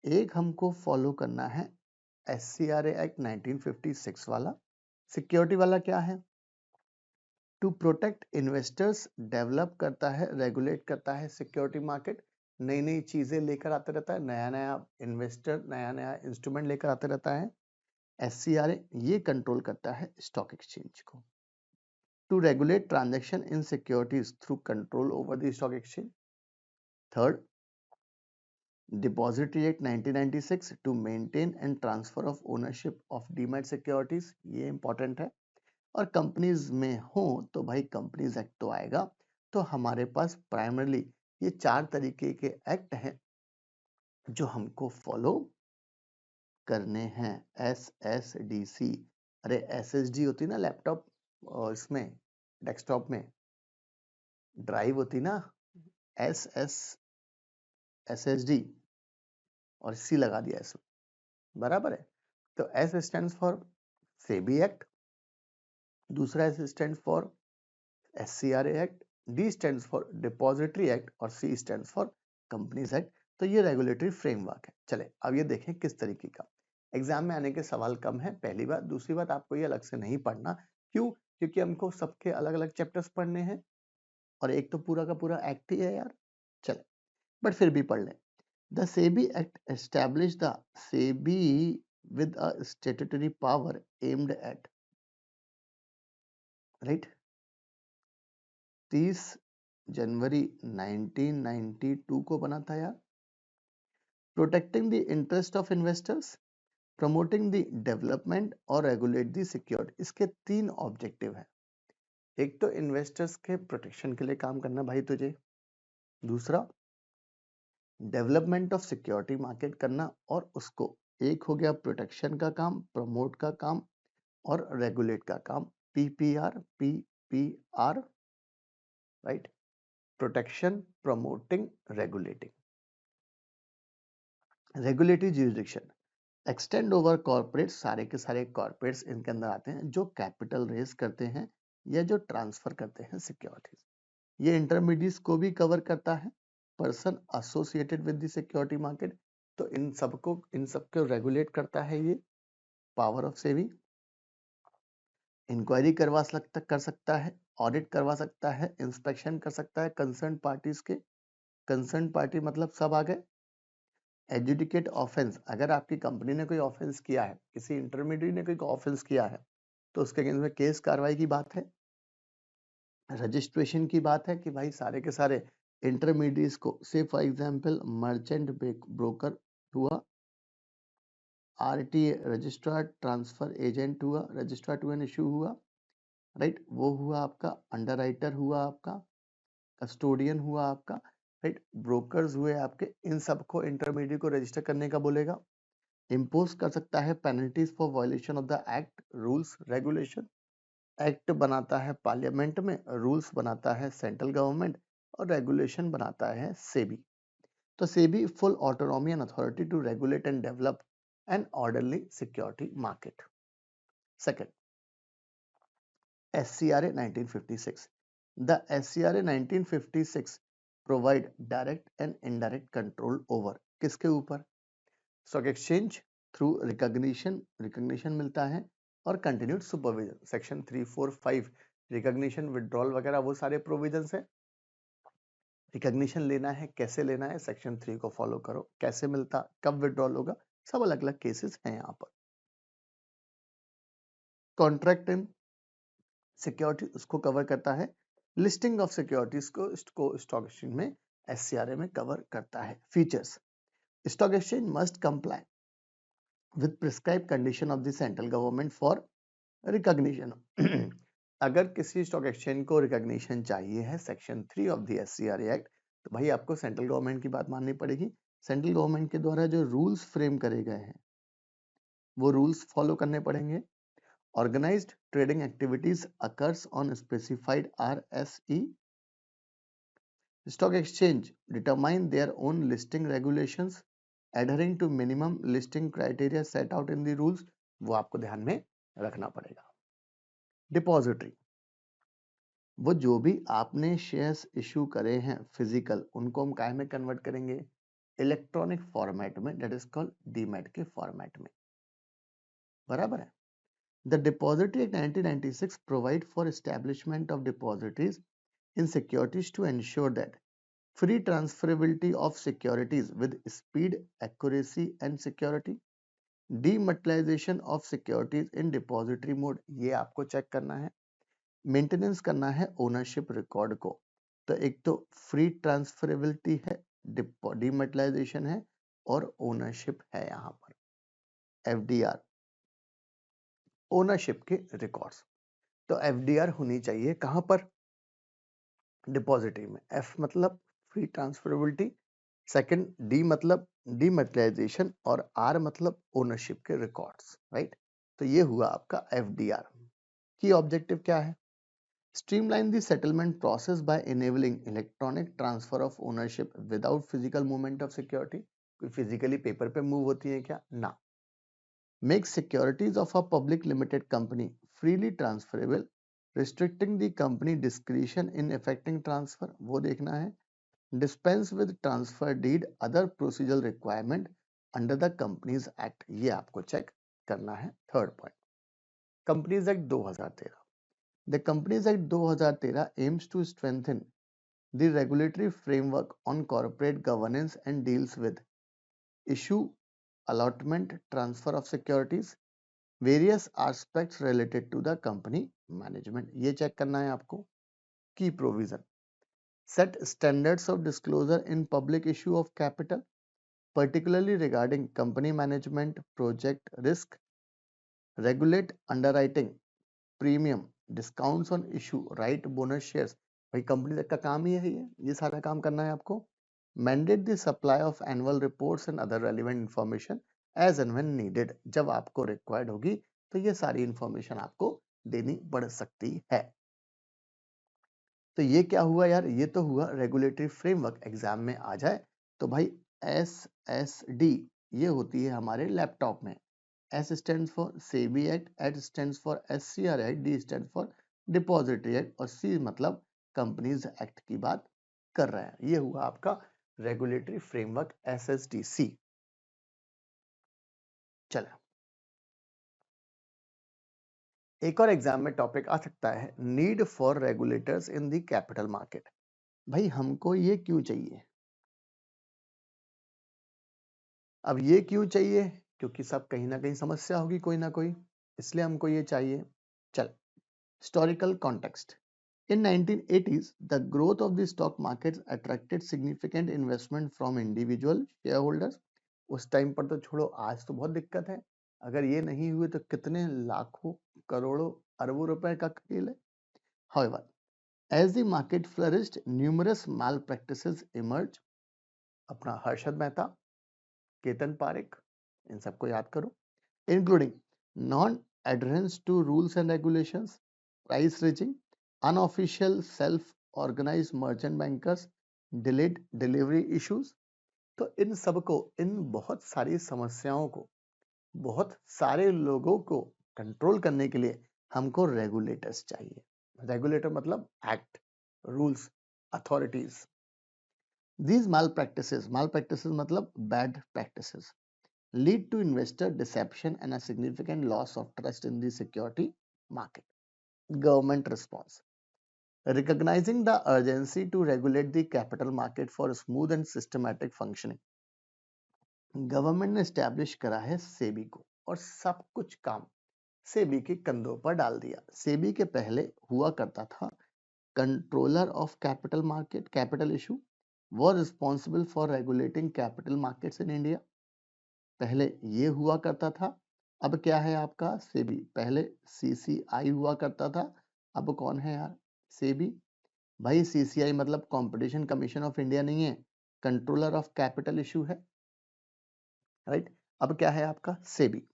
एक हमको फॉलो करना है SCRA एक्ट 1956 वाला। सिक्योरिटी वाला क्या है? टू प्रोटेक्ट इन्वेस्टर्स, डेवलप करता है, रेगुलेट करता है सिक्योरिटी मार्केट, नई नई चीजें लेकर आते रहता है, नया नया इन्वेस्टर नया नया इंस्ट्रूमेंट लेकर आते रहता है। SCRA ये कंट्रोल करता है स्टॉक एक्सचेंज को। To regulate transaction in securities through control over the stock exchange. Third, Depository Act 1996 to maintain and transfer of ownership of demat securities, ये इंपॉर्टेंट है। और कंपनीज में हो तो भाई कंपनीज एक्ट तो आएगा। तो हमारे पास प्राइमरली ये 4 तरीके के एक्ट हैं जो हमको फॉलो करने हैं। SSDC, अरे SSD होती ना लैपटॉप, और इसमें डेस्कटॉप में ड्राइव होती ना, SSD और C लगा दिया इसमें, बराबर है। तो S stands for SEBI act, दूसरा S stands for SCRA act, D stands for depository act और C stands for companies act. तो ये रेगुलेटरी फ्रेमवर्क है। चले अब ये देखें किस तरीके का। एग्जाम में आने के सवाल कम है, पहली बात। दूसरी बात, आपको ये अलग से नहीं पढ़ना। क्यों? क्योंकि हमको सबके अलग अलग चैप्टर्स पढ़ने हैं और एक तो पूरा का पूरा एक्ट ही है यार। चले बट फिर भी पढ़ लें। The SEBI Act established the SEBI with a statutory power aimed at, right? 30 जनवरी 1992 को बना था यार। Protecting the interest of investors, promoting the development और रेगुलेट द सिक्योरिटी। इसके 3 ऑब्जेक्टिव हैं। एक तो इन्वेस्टर्स के प्रोटेक्शन के लिए काम करना भाई तुझे, दूसरा डेवलपमेंट ऑफ सिक्योरिटी मार्केट करना, और उसको एक हो गया प्रोटेक्शन का काम, प्रमोट का काम और रेगुलेट का काम, PPR, right? Protection, promoting, regulating. Regulatory jurisdiction extend over corporate, सारे के सारे कॉर्पोरेट्स इनके अंदर आते हैं जो कैपिटल रेज करते हैं या जो ट्रांसफर करते हैं सिक्योरिटीज। ये इंटरमीडिएट्स को भी कवर करता है, person associated with the security market. तो इन सबको रेगुलेट करता है ये पावर ऑफ सेबी। इंक्वायरी कर सकता है, ऑडिट करवा सकता है, इंस्पेक्शन कर सकता है कंसर्न पार्टीज के। कंसर्न पार्टी मतलब सब आ गए। एजुडिकेट ऑफेंस, अगर आपकी कंपनी ने कोई ऑफेंस किया है, किसी इंटरमीडिएट ने कोई ऑफेंस किया है, तो उसके अगेंस्ट में केस कार्रवाई की बात है। रजिस्ट्रेशन की बात है कि भाई सारे के सारे इंटरमीडिएट्स को, से फॉर एग्जांपल मर्चेंट ब्रोकर हुआ, आरटीए रजिस्ट्रार ट्रांसफर एजेंट हुआ, रजिस्ट्रार टू एन इशू हुआ, राइट, वो हुआ आपका, अंडरराइटर हुआ आपका, कस्टोडियन हुआ आपका, राइट, ब्रोकर्स हुए आपके, इन सबको इंटरमीडिएट को रजिस्टर करने का बोलेगा। इम्पोज कर सकता है penalties for violation of the act, rules, regulation. Act बनाता है पार्लियामेंट में, रूल्स बनाता है सेंट्रल गवर्नमेंट और रेगुलेशन बनाता है सेबी। तो SEBI full autonomy and authority to regulate and develop an orderly security market. Second, SCRA 1956. The SCRA 1956 provide direct and indirect control over, किसके ऊपर? स्टॉक एक्सचेंज थ्रू रिकॉग्निशन मिलता है, और continued supervision, section 345 recognition, withdrawal वगैरह वो सारे provisions है। Recognition लेना है, कैसे लेना है, सेक्शन 3 को फॉलो करो, कैसे मिलता, कब विड्रॉल होगा, सब अलग अलग केसेस हैं यहाँ पर। कॉन्ट्रैक्ट इन सिक्योरिटी उसको कवर करता है, लिस्टिंग ऑफ सिक्योरिटीज को स्टॉक एक्सचेंज में SCRA में कवर करता है। Features, stock exchange must comply with prescribe condition of the central government for recognition. अगर किसी स्टॉक एक्सचेंज को रिकॉग्निशन चाहिए है section 3 of the SCRA act, तो भाई आपको सेंट्रल गवर्नमेंट की बात माननी पड़ेगी। सेंट्रल गवर्नमेंट के द्वारा जो रूल्स फ्रेम करे गए हैं वो रूल्स फॉलो करने पड़ेंगे। Organized trading activities occurs on specified RSE. Stock exchange determine their own listing regulations adhering to minimum listing criteria set out in the rules, वो आपको ध्यान में रखना पड़ेगा। डिपॉजिटरी, वो जो भी आपने शेयर्स इशू करे हैं फिजिकल, उनको हम काय में कन्वर्ट करेंगे? इलेक्ट्रॉनिक फॉर्मेट में, दैट इज कॉल्ड डीमैट के फॉर्मेट में, बराबर है। The Depository Act 1996 provide for establishment of depositories in securities to ensure that free transferability of securities with speed, accuracy and security, dematerialization of securities in depository mode, ये आपको check करना है। Maintenance करना है ownership record को, तो एक तो फ्री ट्रांसफरेबिलिटी है, डीमेटलाइजेशन है और ओनरशिप है। यहाँ पर FDR, ओनरशिप के रिकॉर्ड्स, तो FDR होनी चाहिए कहां पर? डिपॉजिटरी में। F मतलब फ्री ट्रांसफरेबिलिटी, सेकंड D मतलब डीमेटेरियलाइजेशन और R मतलब ओनरशिप के रिकॉर्ड्स, राइट। तो ये हुआ आपका FDR। की ऑब्जेक्टिव क्या है? Streamline the settlement process by enabling electronic transfer of ownership without physical movement of security. कोई फिजिकली पेपर पे मूव होती है क्या? ना। Make securities of a public limited company freely transferable, restricting the company discretion in effecting transfer, वो देखना है। Dispense with transfer deed, other procedural requirement under the Companies Act, ये आपको चेक करना है। Third point, Companies Act 2013। The Companies Act 2013 aims to strengthen the regulatory framework on corporate governance and deals with issue, allotment, transfer of securities, various aspects related to the company management, ये check करना है आपको। Key provision, set standards of disclosure in public issue of capital, particularly regarding company management project risk, regulate underwriting premium discounts on issue right bonus shares, भाई company तक का काम ही है, ये सारा काम करना है आपको। Mandate the supply of annual reports and other relevant information as and when needed, जब आपको रिक्वायर्ड होगी तो ये सारी इंफॉर्मेशन आपको देनी पड़ सकती है। तो ये क्या हुआ यार? ये तो हुआ रेगुलेटरी फ्रेमवर्क, एग्जाम में आ जाए तो भाई SSD ये होती है हमारे लैपटॉप में। S stands for SEBI act, H stands for SCRA act, D stands for depository act और C मतलब कंपनीज एक्ट की बात कर रहे हैं। ये हुआ आपका रेगुलेटरी फ्रेमवर्क SSDC। चलो, एक और एग्जाम में टॉपिक आ सकता है, need for regulators in the capital market. भाई हमको ये क्यों चाहिए? अब ये क्यों चाहिए? क्योंकि सब कहीं ना कहीं समस्या होगी कोई ना कोई, इसलिए हमको ये चाहिए। चल, historical context, In 1980s, the growth of the stock markets attracted significant investment from individual shareholders. उस टाइम पर तो छोड़ो, आज तो बहुत दिक्कत है। अगर ये नहीं हुए तो कितने लाखों करोड़ों अरबों रुपए का खेल है। However, as the market flourished, numerous malpractices emerged. अपना हर्षद मेहता, केतन पारेख, इन सबको याद करो, including non-adherence to rules and regulations, price rigging, unofficial self-organized merchant bankers, delayed delivery issues. तो इन सबको, इन बहुत सारी समस्याओं को, बहुत सारे लोगों को कंट्रोल करने के लिए हमको रेगुलेटर्स चाहिए। रेगुलेटर मतलब act, rules, authorities. These malpractices मतलब bad practices, lead to investor deception and a significant loss of trust in the security market. Government response. Recognizing the urgency to regulate the capital market for smooth and systematic functioning, government ने establish करा है सेबी को और सब कुछ काम सेबी के कंधों पर डाल दिया। सेबी के पहले हुआ करता था controller of capital market, capital issue, was responsible for regulating capital markets in India. पहले ये हुआ करता था, अब क्या है आपका सेबी। पहले सीसीआई हुआ करता था, अब कौन है यार, सेबी। भाई सीसीआई मतलब कंपटीशन कमीशन ऑफ इंडिया नहीं है, कंट्रोलर ऑफ कैपिटल इशू है, राइट। अब क्या है आपका सेबी।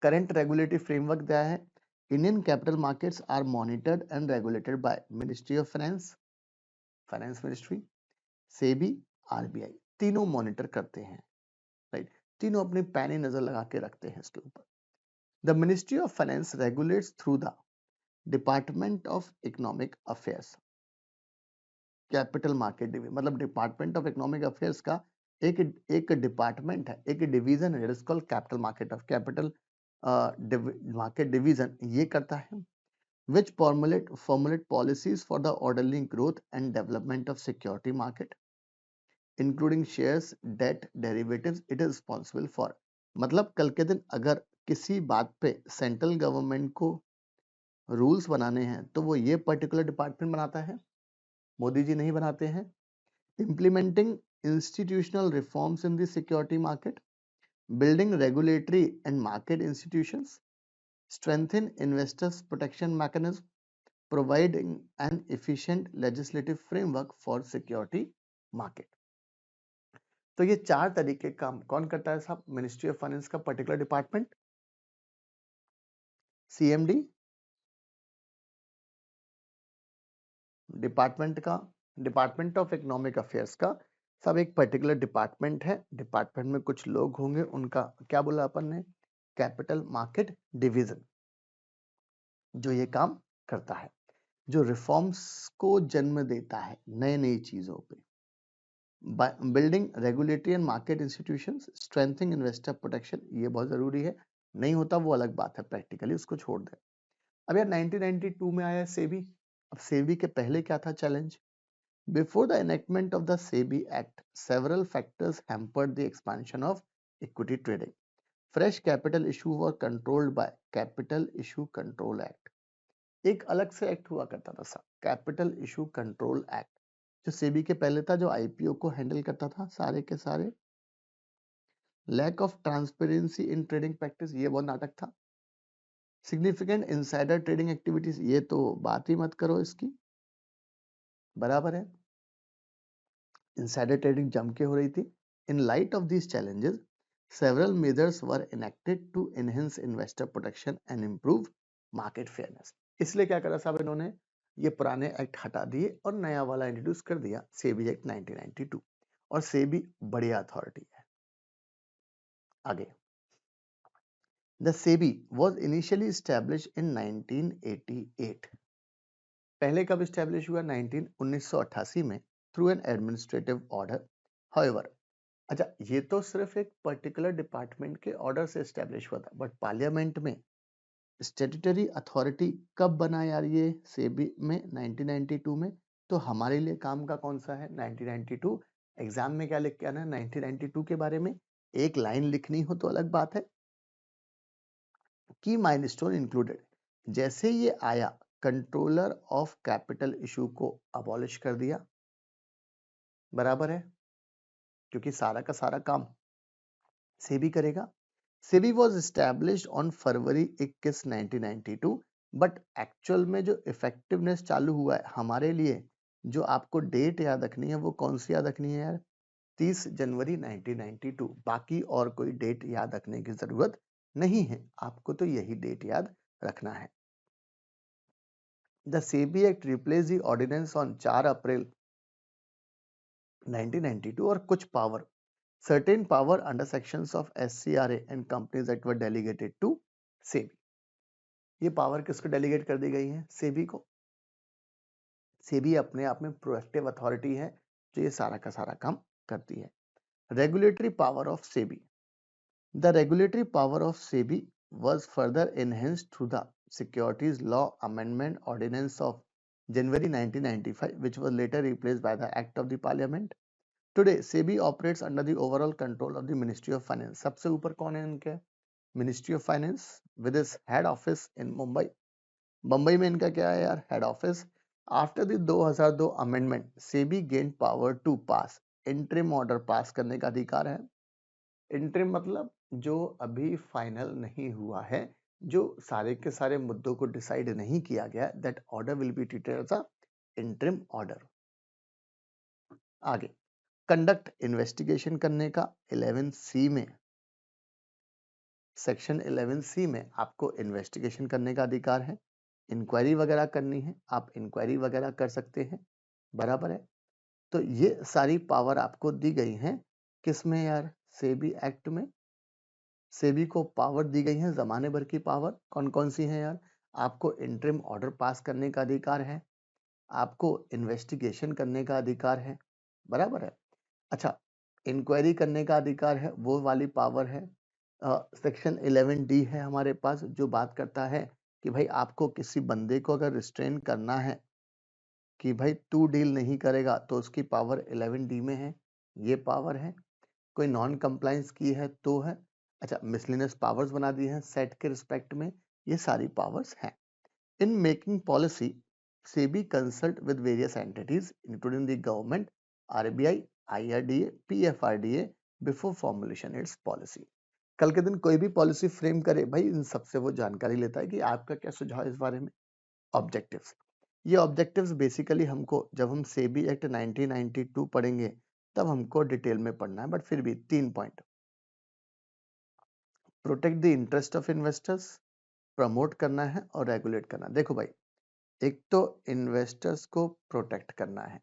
करंट रेगुलेटरी फ्रेमवर्क क्या है, Indian capital markets are monitored and regulated by ministry of finance, finance ministry, SEBI, RBI, तीनों मॉनिटर करते हैं, राइट। तीनों अपनी पैनी नजर लगा के रखते हैं इसके ऊपर। The ministry of finance regulates through the department of economic affairs, capital market division मतलब डिपार्टमेंट ऑफ इकोनॉमिक अफेयर्स का एक डिपार्टमेंट है, एक डिवीजन है, it is called capital market of capital market division. ये करता है which formulate policies for the orderly growth and development of security market including shares, debt, derivatives. It is responsible for, मतलब कल के दिन अगर किसी बात पे सेंट्रल गवर्नमेंट को रूल्स बनाने हैं तो वो ये पर्टिकुलर डिपार्टमेंट बनाता है, मोदी जी नहीं बनाते हैं। implementing institutional reforms in the security market, building regulatory and market institutions, strengthen investors protection mechanism, providing an efficient legislative framework for security market. तो ये चार तरीके काम कौन करता है साहब, मिनिस्ट्री ऑफ फाइनेंस का पर्टिकुलर डिपार्टमेंट, सीएमडी डिपार्टमेंट का, डिपार्टमेंट ऑफ इकोनॉमिक अफेयर्स का सब एक पर्टिकुलर डिपार्टमेंट है। डिपार्टमेंट में कुछ लोग होंगे, उनका क्या बोला अपन ने, कैपिटल मार्केट डिवीजन, जो ये काम करता है, जो रिफॉर्म्स को जन्म देता है नई नई चीजों पे। Building regulatory and market institutions, strengthening investor protection, ये बहुत जरूरी है, नहीं होता वो अलग बात है, प्रैक्टिकली उसको छोड़ दें। अब यार 1992 में आया सेबी। अब सेबी के पहले क्या था challenge, before the enactment of the SEBI act several factors hampered the expansion of equity trading, fresh capital issue were controlled by capital issue control act. एक अलग से एक्ट हुआ करता था sir, capital issue control act, जो सेबी के पहले था, जो आईपीओ को हैंडल करता था सारे के सारे। Lack of transparency in trading practice, ये बहुत नाटक था। सिग्निफिकेंट इनसाइडर ट्रेडिंग एक्टिविटीज, ये तो बात ही मत करो इसकी, बराबर है, इनसाइडर ट्रेडिंग जम के हो रही थी। In light of these challenges several measures were enacted to enhance investor protection and improve market fairness. इसलिए क्या करा साहब इन्होंने, ये पुराने एक्ट हटा दिए और नया वाला इंट्रोड्यूस कर दिया, सेबी एक्ट 1992। और सेबी बढ़िया अथॉरिटी है। आगे, the SEBI was initially established in 1988। पहले कब एस्टैब्लिश हुआ, 1988 में, through an administrative order. However, अच्छा ये तो सिर्फ एक पर्टिकुलर डिपार्टमेंट के ऑर्डर से एस्टैब्लिश हुआ था, बट पार्लियामेंट में स्टैट्यूटरी अथॉरिटी कब बना यार ये सेबी में, 1992 में। तो हमारे लिए काम का कौन सा है, 1992। एग्जाम में क्या लिख के आना है 1992 के बारे में, एक लाइन लिखनी हो तो अलग बात है। की माइलस्टोन इंक्लूडेड, जैसे ये आया कंट्रोलर ऑफ कैपिटल इशू को अबॉलिश कर दिया, बराबर है, क्योंकि सारा का सारा काम सेबी करेगा। SEBI was established on February 21 1992, but actual में जो इफेक्टिवनेस चालू हुआ है हमारे लिए, जो आपको डेट याद रखनी है वो कौन सी याद रखनी है यार, 30 जनवरी 1992। बाकी और कोई डेट याद रखने की जरूरत नहीं है, आपको तो यही डेट याद रखना है। The SEBI act replace the ordinance on 4 April 1992 और कुछ power, certain power under sections of SCRA and companies that were delegated to SEBI। ये पावर किसको डेलीगेट कर दी गई है, सेबी को। सेबी अपने आप में प्रोएक्टिव अथॉरिटी है जो ये सारा का सारा काम करती है। Regulatory power of SEBI, the regulatory power of SEBI was further enhanced through the Securities Law Amendment Ordinance of January 1995, which was later replaced by the Act of the Parliament। Today, SEBI operates under the overall control of the Ministry of Finance। सबसे ऊपर कौन है इनके, ministry of finance with is head office in Mumbai. Mumbai में इनका क्या है यार, head office. After the 2002 amendment, SEBI gain power to pass interim order, pass करने का अधिकार है। इंटरिम मतलब जो अभी फाइनल नहीं हुआ है, जो सारे के सारे मुद्दों को डिसाइड नहीं किया गया, that order will be treated as a interim order. आगे, कंडक्ट इन्वेस्टिगेशन करने का 11C में, सेक्शन 11C में आपको इन्वेस्टिगेशन करने का अधिकार है, इंक्वायरी वगैरह करनी है, आप इंक्वायरी वगैरह कर सकते हैं, बराबर है। तो ये सारी पावर आपको दी गई हैं किसमें यार, सेबी एक्ट में। सेबी को पावर दी गई है जमाने भर की पावर, कौन कौन सी है यार, आपको इंटरिम ऑर्डर पास करने का अधिकार है, आपको इन्वेस्टिगेशन करने का अधिकार है, बराबर है। अच्छा, इंक्वायरी करने का अधिकार है, वो वाली पावर है। सेक्शन 11D है हमारे पास, जो बात करता है कि भाई आपको किसी बंदे को अगर रिस्ट्रेन करना है कि भाई तू डील नहीं करेगा, तो उसकी पावर 11D में है, ये पावर है। कोई नॉन कंप्लायंस की है तो है। अच्छा, मिसलिनियस पावर्स बना दी हैं सेट के रिस्पेक्ट में, ये सारी पावर्स हैं। In making policy, SEBI consult with various entities including the government, RBI, IRDA, PFRDA before formulation it's policy. कल के दिन कोई भी पॉलिसी फ्रेम करे भाई, इन सबसे वो जानकारी लेता है कि आपका क्या सुझाव है इस बारे में। ऑब्जेक्टिव्स, ये ऑब्जेक्टिव्स बेसिकली हमको जब हम सेबी एक्ट 1992 पढ़ेंगे तब हमको डिटेल में पढ़ना है, बट फिर भी 3 point. Protect the interest of investors, promote करना है और रेगुलेट करना। देखो भाई, एक तो इन्वेस्टर्स को प्रोटेक्ट करना है,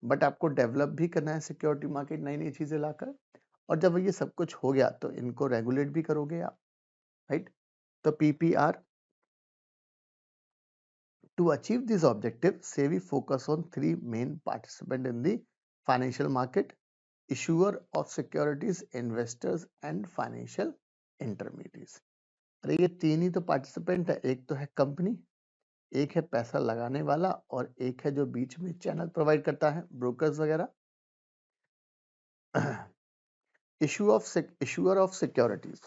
बट आपको डेवलप भी करना है सिक्योरिटी मार्केट नई नई चीजें लाकर, और जब ये सब कुछ हो गया तो इनको रेगुलेट भी करोगे आप, राइट। तो PPR, to achieve this objective, SEBI focus on 3 main participants in the financial market: issuer of securities, investors and financial intermediaries। अरे ये तीन ही तो पार्टिसिपेंट है, एक तो है कंपनी, एक है पैसा लगाने वाला, और एक है जो बीच में चैनल प्रोवाइड करता है, ब्रोकर्स वगैरह। issuer of securities,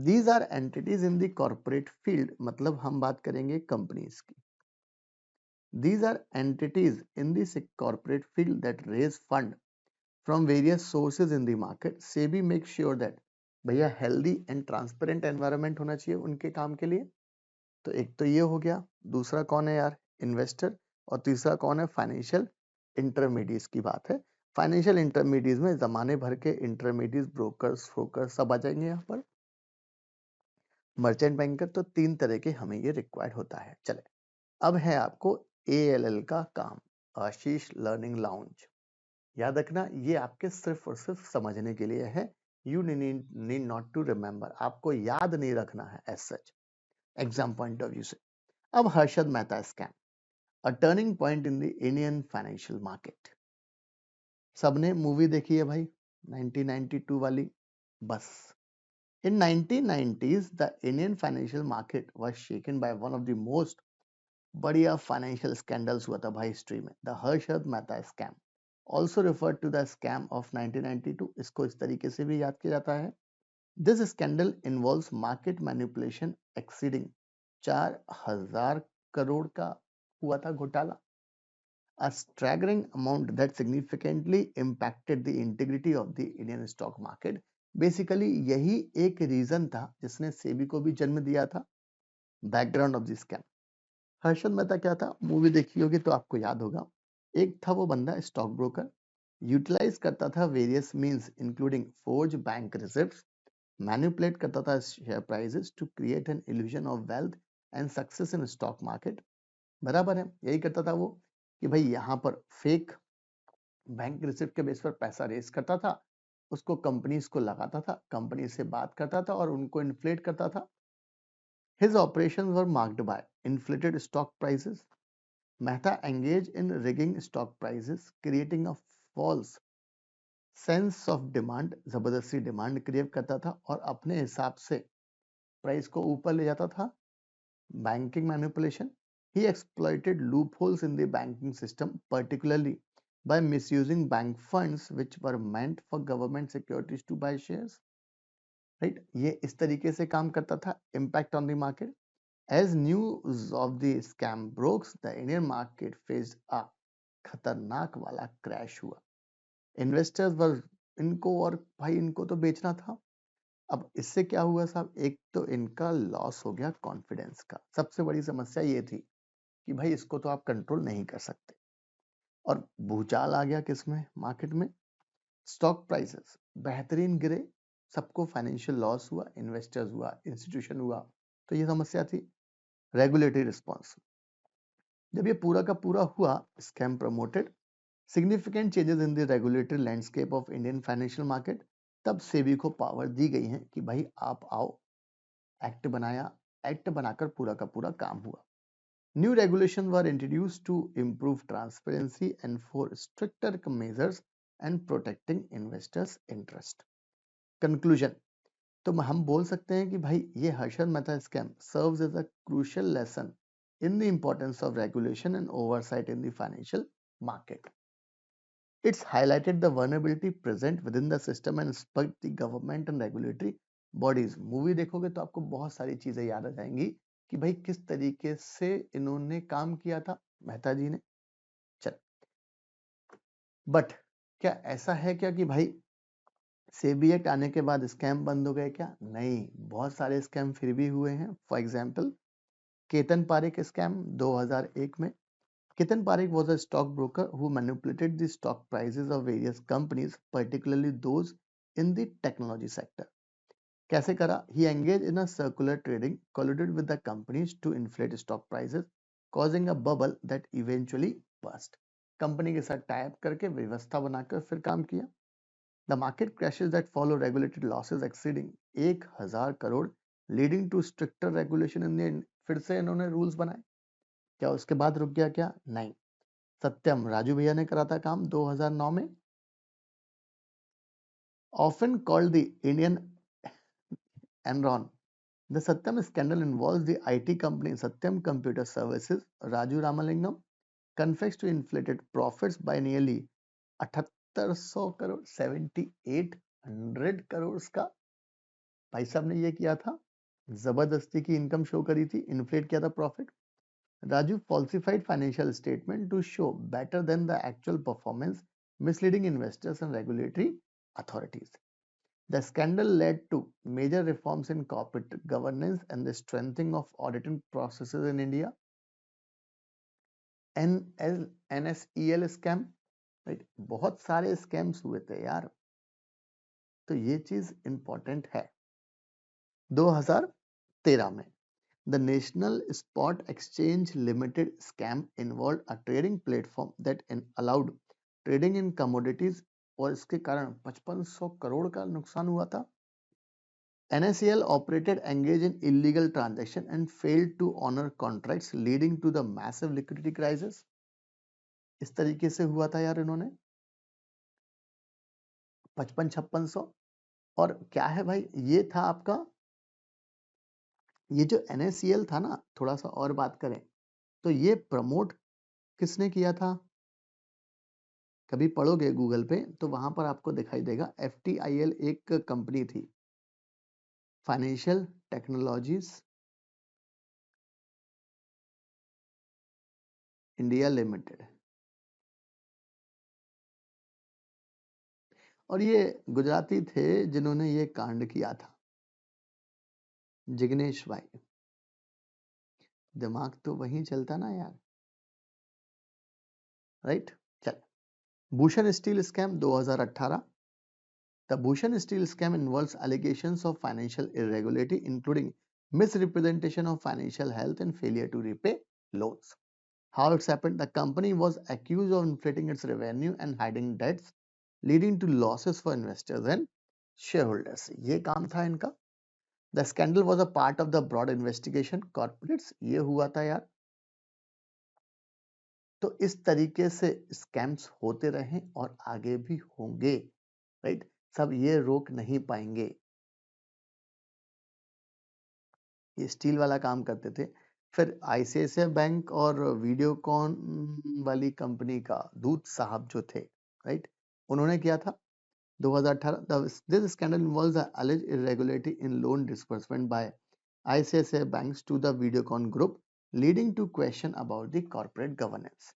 these are entities in the corporate field, मतलब हम बात करेंगे कंपनीज की। These are entities in the corporate field that raise fund from various sources in the market। SEBI make sure that भैया healthy and transparent environment होना चाहिए उनके काम के लिए। तो एक तो ये हो गया, दूसरा कौन है यार, इन्वेस्टर, और तीसरा कौन है, फाइनेंशियल इंटरमीडिएट्स की बात है। फाइनेंशियल इंटरमीडिएट्स में जमाने भर के इंटरमीडिएट्स, ब्रोकर्स, फ्रोकर्स सब आ जाएंगे यहाँ पर। मर्चेंट बैंकर, तो 3 तरह के हमें ये रिक्वायर्ड होता है। चले, अब है आपको ALL का काम, आशीष लर्निंग लाउंज। याद रखना, ये आपके सिर्फ और सिर्फ समझने के लिए है, you need not to remember, आपको याद नहीं रखना है as such, exam point of view से। अब Harshad Mehta scam, a turning point in the Indian financial market. सबने मूवी देखी है भाई 1992 वाली, बस। In 1990s, the Indian financial market was shaken by one of the most बढ़िया फाइनेंशियल स्कैंडल्स हुआ था भाई हिस्ट्री में, the Harshad Mehta scam, also referred to the scam of 1992। इसको इस तरीके से भी याद किया जाता है। This scandal involves market manipulation exceeding 4000 crore का हुआ था घोटाला, a staggering amount that significantly impacted the integrity of the Indian stock market. Basically यही एक रीजन था जिसने सेबी को भी जन्म दिया था। Background of this scam, Harshad Mehta क्या था, मूवी देखी होगी तो आपको याद होगा। एक था वो बंदा स्टॉक ब्रोकर, यूटिलाइज करता था various means including forge bank receipts, manipulate करता था share prices to create an illusion of wealth and success in stock market. बराबर है, यही करता था वो कि भाई यहाँ पर फेक बैंक रिसिप्ट के बेस पर पैसा रेस करता था, उसको कंपनीज को लगाता था, कंपनी से बात करता था और उनको इन्फ्लेट करता था। His operations were marked by inflated stock prices. Mehta engaged in rigging stock prices, creating a false sense of demand. जबरदस्ती डिमांड क्रिएट करता था और अपने हिसाब से प्राइस को ऊपर ले जाता था। Banking manipulation. He exploited loopholes in the banking system, particularly by misusing bank funds which were meant for government securities to buy shares. Right? ये इस तरीके से काम करता था। Impact on the market. As news of the scam broke, the Indian market faced a खतरनाक वाला crash हुआ। इन्वेस्टर्स वर इनको और भाई इनको तो बेचना था। अब इससे क्या हुआ साहब, एक तो इनका लॉस हो गया कॉन्फिडेंस का। सबसे बड़ी समस्या ये थी कि भाई इसको तो आप कंट्रोल नहीं कर सकते, और भूचाल आ गया किसमें, मार्केट में। स्टॉक प्राइसेस बेहतरीन गिरे, सबको फाइनेंशियल लॉस हुआ, इन्वेस्टर्स हुआ, इंस्टीट्यूशन हुआ, तो ये समस्या थी। रेगुलेटरी रिस्पॉन्स, जब ये पूरा का पूरा हुआ, scam promoted significant changes in the regulatory landscape of Indian financial market, तब सेबी को पावर दी गई है कि भाई आप आओ, एक्ट बनाया, एक्ट बनाकर पूरा का पूरा काम हुआ। New regulation were introduced to improve transparency and for stricter measures and protecting investors interest. Conclusion, तो हम बोल सकते हैं कि भाई ये Harshad Mehta scam serves as a crucial lesson in the importance of regulation and oversight in the financial market. It's highlighted the vulnerability present within the system and spurred the government and regulatory bodies. Movie देखोगे तो आपको बहुत सारी चीजें याद आ जाएंगी कि भाई किस तरीके से इन्होंने काम किया था मेहता जी ने। चल, बट क्या ऐसा है क्या कि भाई सेबी एक्ट आने के बाद स्कैम बंद हो गए क्या? नहीं, बहुत सारे स्कैम फिर भी हुए हैं। For example Ketan Parekh scam 2001 में। Ketan Parekh was a stockbroker who manipulated the stock prices of various companies, particularly those in the technology sector. कैसे करा? He engaged in a circular trading, colluded with the companies to inflate stock prices, causing a bubble that eventually burst. Company के साथ type करके व्यवस्था बनाकर फिर काम किया। The market crashes that follow regulated losses exceeding 1000 crore, leading to stricter regulation in the, फिर से इन्होंने रूल्स बनाए। क्या उसके बाद रुक गया क्या? नहीं। सत्यम राजू भैया ने करा था काम 2009 में। Often called the Indian Enron, the Satyam scandal involves the IT company Satyam computer services, Raju Ramalingam, confessed to inflated profits by nearly 7800 crore, 7800 crore का भाई साहब ने ये किया था। जबरदस्ती की इनकम शो करी थी, इन्फ्लेट किया था profit. Raju falsified financial statement to show better than the actual performance, misleading investors and regulatory authorities. The scandal led to major reforms in corporate governance and the strengthening of auditing processes in India. NSEL scam, right? बहुत सारे scams हुए थे यार, तो ये चीज important है। 2013 में The National Spot Exchange Limited scam involved a trading platform that allowed trading in commodities, और इसके कारण 5500 करोड़ का नुकसान हुआ था। NSCL operated engaged in illegal transaction and failed to honor contracts, leading to the massive liquidity crisis. इस तरीके से हुआ था यार इन्होंने 55-5600। और क्या है भाई, ये था आपका, ये जो NSCL था ना, थोड़ा सा और बात करें तो ये प्रमोट किसने किया था? कभी पढ़ोगे गूगल पे तो वहां पर आपको दिखाई देगा, FTIL एक कंपनी थी, फाइनेंशियल टेक्नोलॉजीज इंडिया लिमिटेड, और ये गुजराती थे जिन्होंने ये कांड किया था, जिग्नेश भाई। दिमाग तो वहीं चलता ना यार, राइट। चल, Bhushan steel scam 2018। The Bhushan Steel scam involves allegations of financial irregularity, including misrepresentation of financial health and failure to repay loans. How it's happened? The company was accused of inflating its revenue and hiding debts, leading to losses for investors and shareholders. ये काम था इनका। The scandal was a part of the broad investigation corporates। ये हुआ था यार। तो इस तरीके से स्कैम्स होते रहें और आगे भी होंगे, राइट। सब ये रोक नहीं पाएंगे। ये स्टील वाला काम करते थे। फिर आईसीआईसीआई बैंक और वीडियोकॉन वाली कंपनी का दूत साहब जो थे, राइट, उन्होंने किया था 2018। This scandal involves alleged irregularity in loan disbursement by ICICI banks to the Videocon group, leading to question about the corporate governance.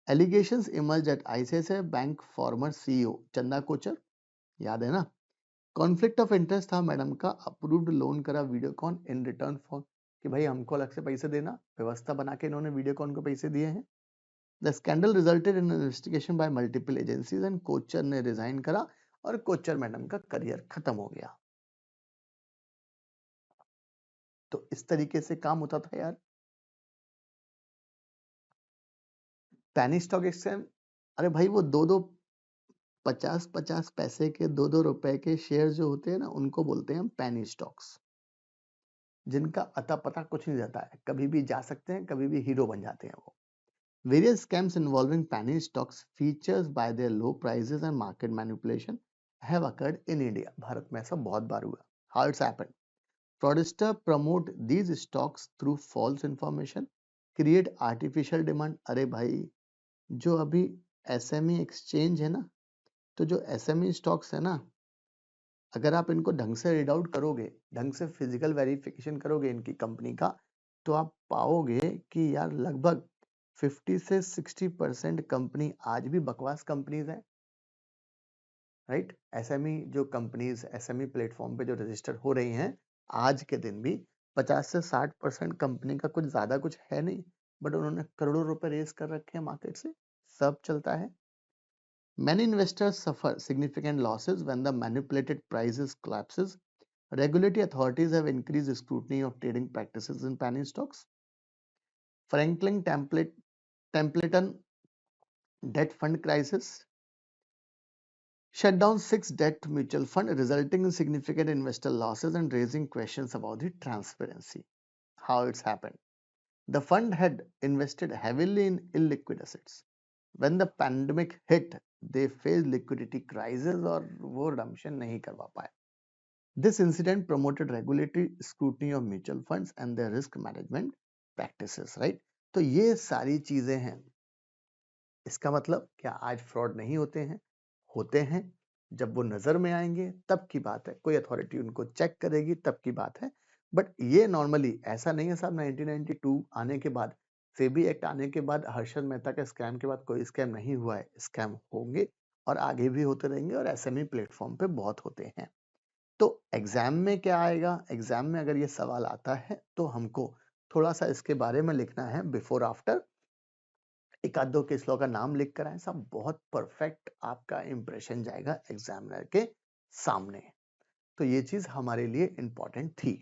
Allegations emerged at ICICI Bank former CEO Chanda Kochhar, याद है ना, कॉन्फ्लिक्ट ऑफ इंटरेस्ट था madam का, approved loan करा Videocon in return for कि भाई हमको अलग से पैसे देना, व्यवस्था बना के इन्होंने वीडियोकॉन को पैसे दिए हैं। The scandal resulted in investigation by multiple agencies and Kochhar ने रिजाइन करा और कोचर मैडम का करियर खत्म हो गया। तो इस तरीके से काम होता था यार। पैनी स्टॉक एक्सचेंज, अरे भाई वो दो दो 50-50 पैसे के 2-2 रुपए के शेयर जो होते हैं ना, उनको बोलते हैं पैनी स्टॉक्स, जिनका अता पता कुछ नहीं रहता है, कभी भी जा सकते हैं, कभी भी हीरो बन जाते हैं वो। Various scams involving penny stocks features by their low prices and market manipulation have occurred in India. Bharat में ऐसा बहुत बार हुआ। How it's happened? Fraudsters promote these stocks through false information, create artificial demand। अरे भाई, जो अभी SME exchange है ना, तो जो SME stocks है ना, अगर आप इनको ढंग से रीड आउट करोगे, ढंग से फिजिकल वेरिफिकेशन करोगे इनकी कंपनी का, तो आप पाओगे कि यार लगभग 50 से 60% कंपनी आज भी बकवास कंपनीज हैं, राइट। एसएमई जो कंपनीज एसएमई प्लेटफॉर्म पे जो रजिस्टर हो रही हैं, आज के दिन भी 50 से 60% कंपनी का कुछ ज्यादा कुछ है नहीं, बट उन्होंने करोड़ों रुपए रेस कर रखे हैं मार्केट से, सब चलता है। Many investors suffer significant losses when the manipulated prices collapses. Regulatory authorities have increased scrutiny of trading practices in penny stocks. Franklin Templeton debt fund crisis shut down 6 debt mutual funds, resulting in significant investor losses and raising questions about the transparency. How it's happened? The fund had invested heavily in illiquid assets. When the pandemic hit, they faced liquidity crisis और वो redemption नहीं करवा पाए। This incident promoted regulatory scrutiny of mutual funds and their risk management practices, right? तो ये सारी चीजें हैं। इसका मतलब क्या आज फ्रॉड नहीं होते हैं? होते हैं। जब वो नजर में आएंगे तब की बात है, कोई अथॉरिटी उनको चेक करेगी तब की बात है। बट ये नॉर्मली ऐसा नहीं है साहब, 1992 आने के बाद, सेबी एक्ट आने के बाद, हर्षद मेहता के स्कैम के बाद कोई स्कैम नहीं हुआ है। स्कैम होंगे और आगे भी होते रहेंगे और एसएमई प्लेटफॉर्म पे बहुत होते हैं। तो एग्जाम में क्या आएगा? एग्जाम में अगर ये सवाल आता है तो हमको थोड़ा सा इसके बारे में लिखना है, बिफोर आफ्टर, एक आध दो केस लॉ का नाम लिख कर आए, सब बहुत परफेक्ट आपका इंप्रेशन जाएगा एग्जामिनर के सामने। तो ये चीज हमारे लिए इंपॉर्टेंट थी।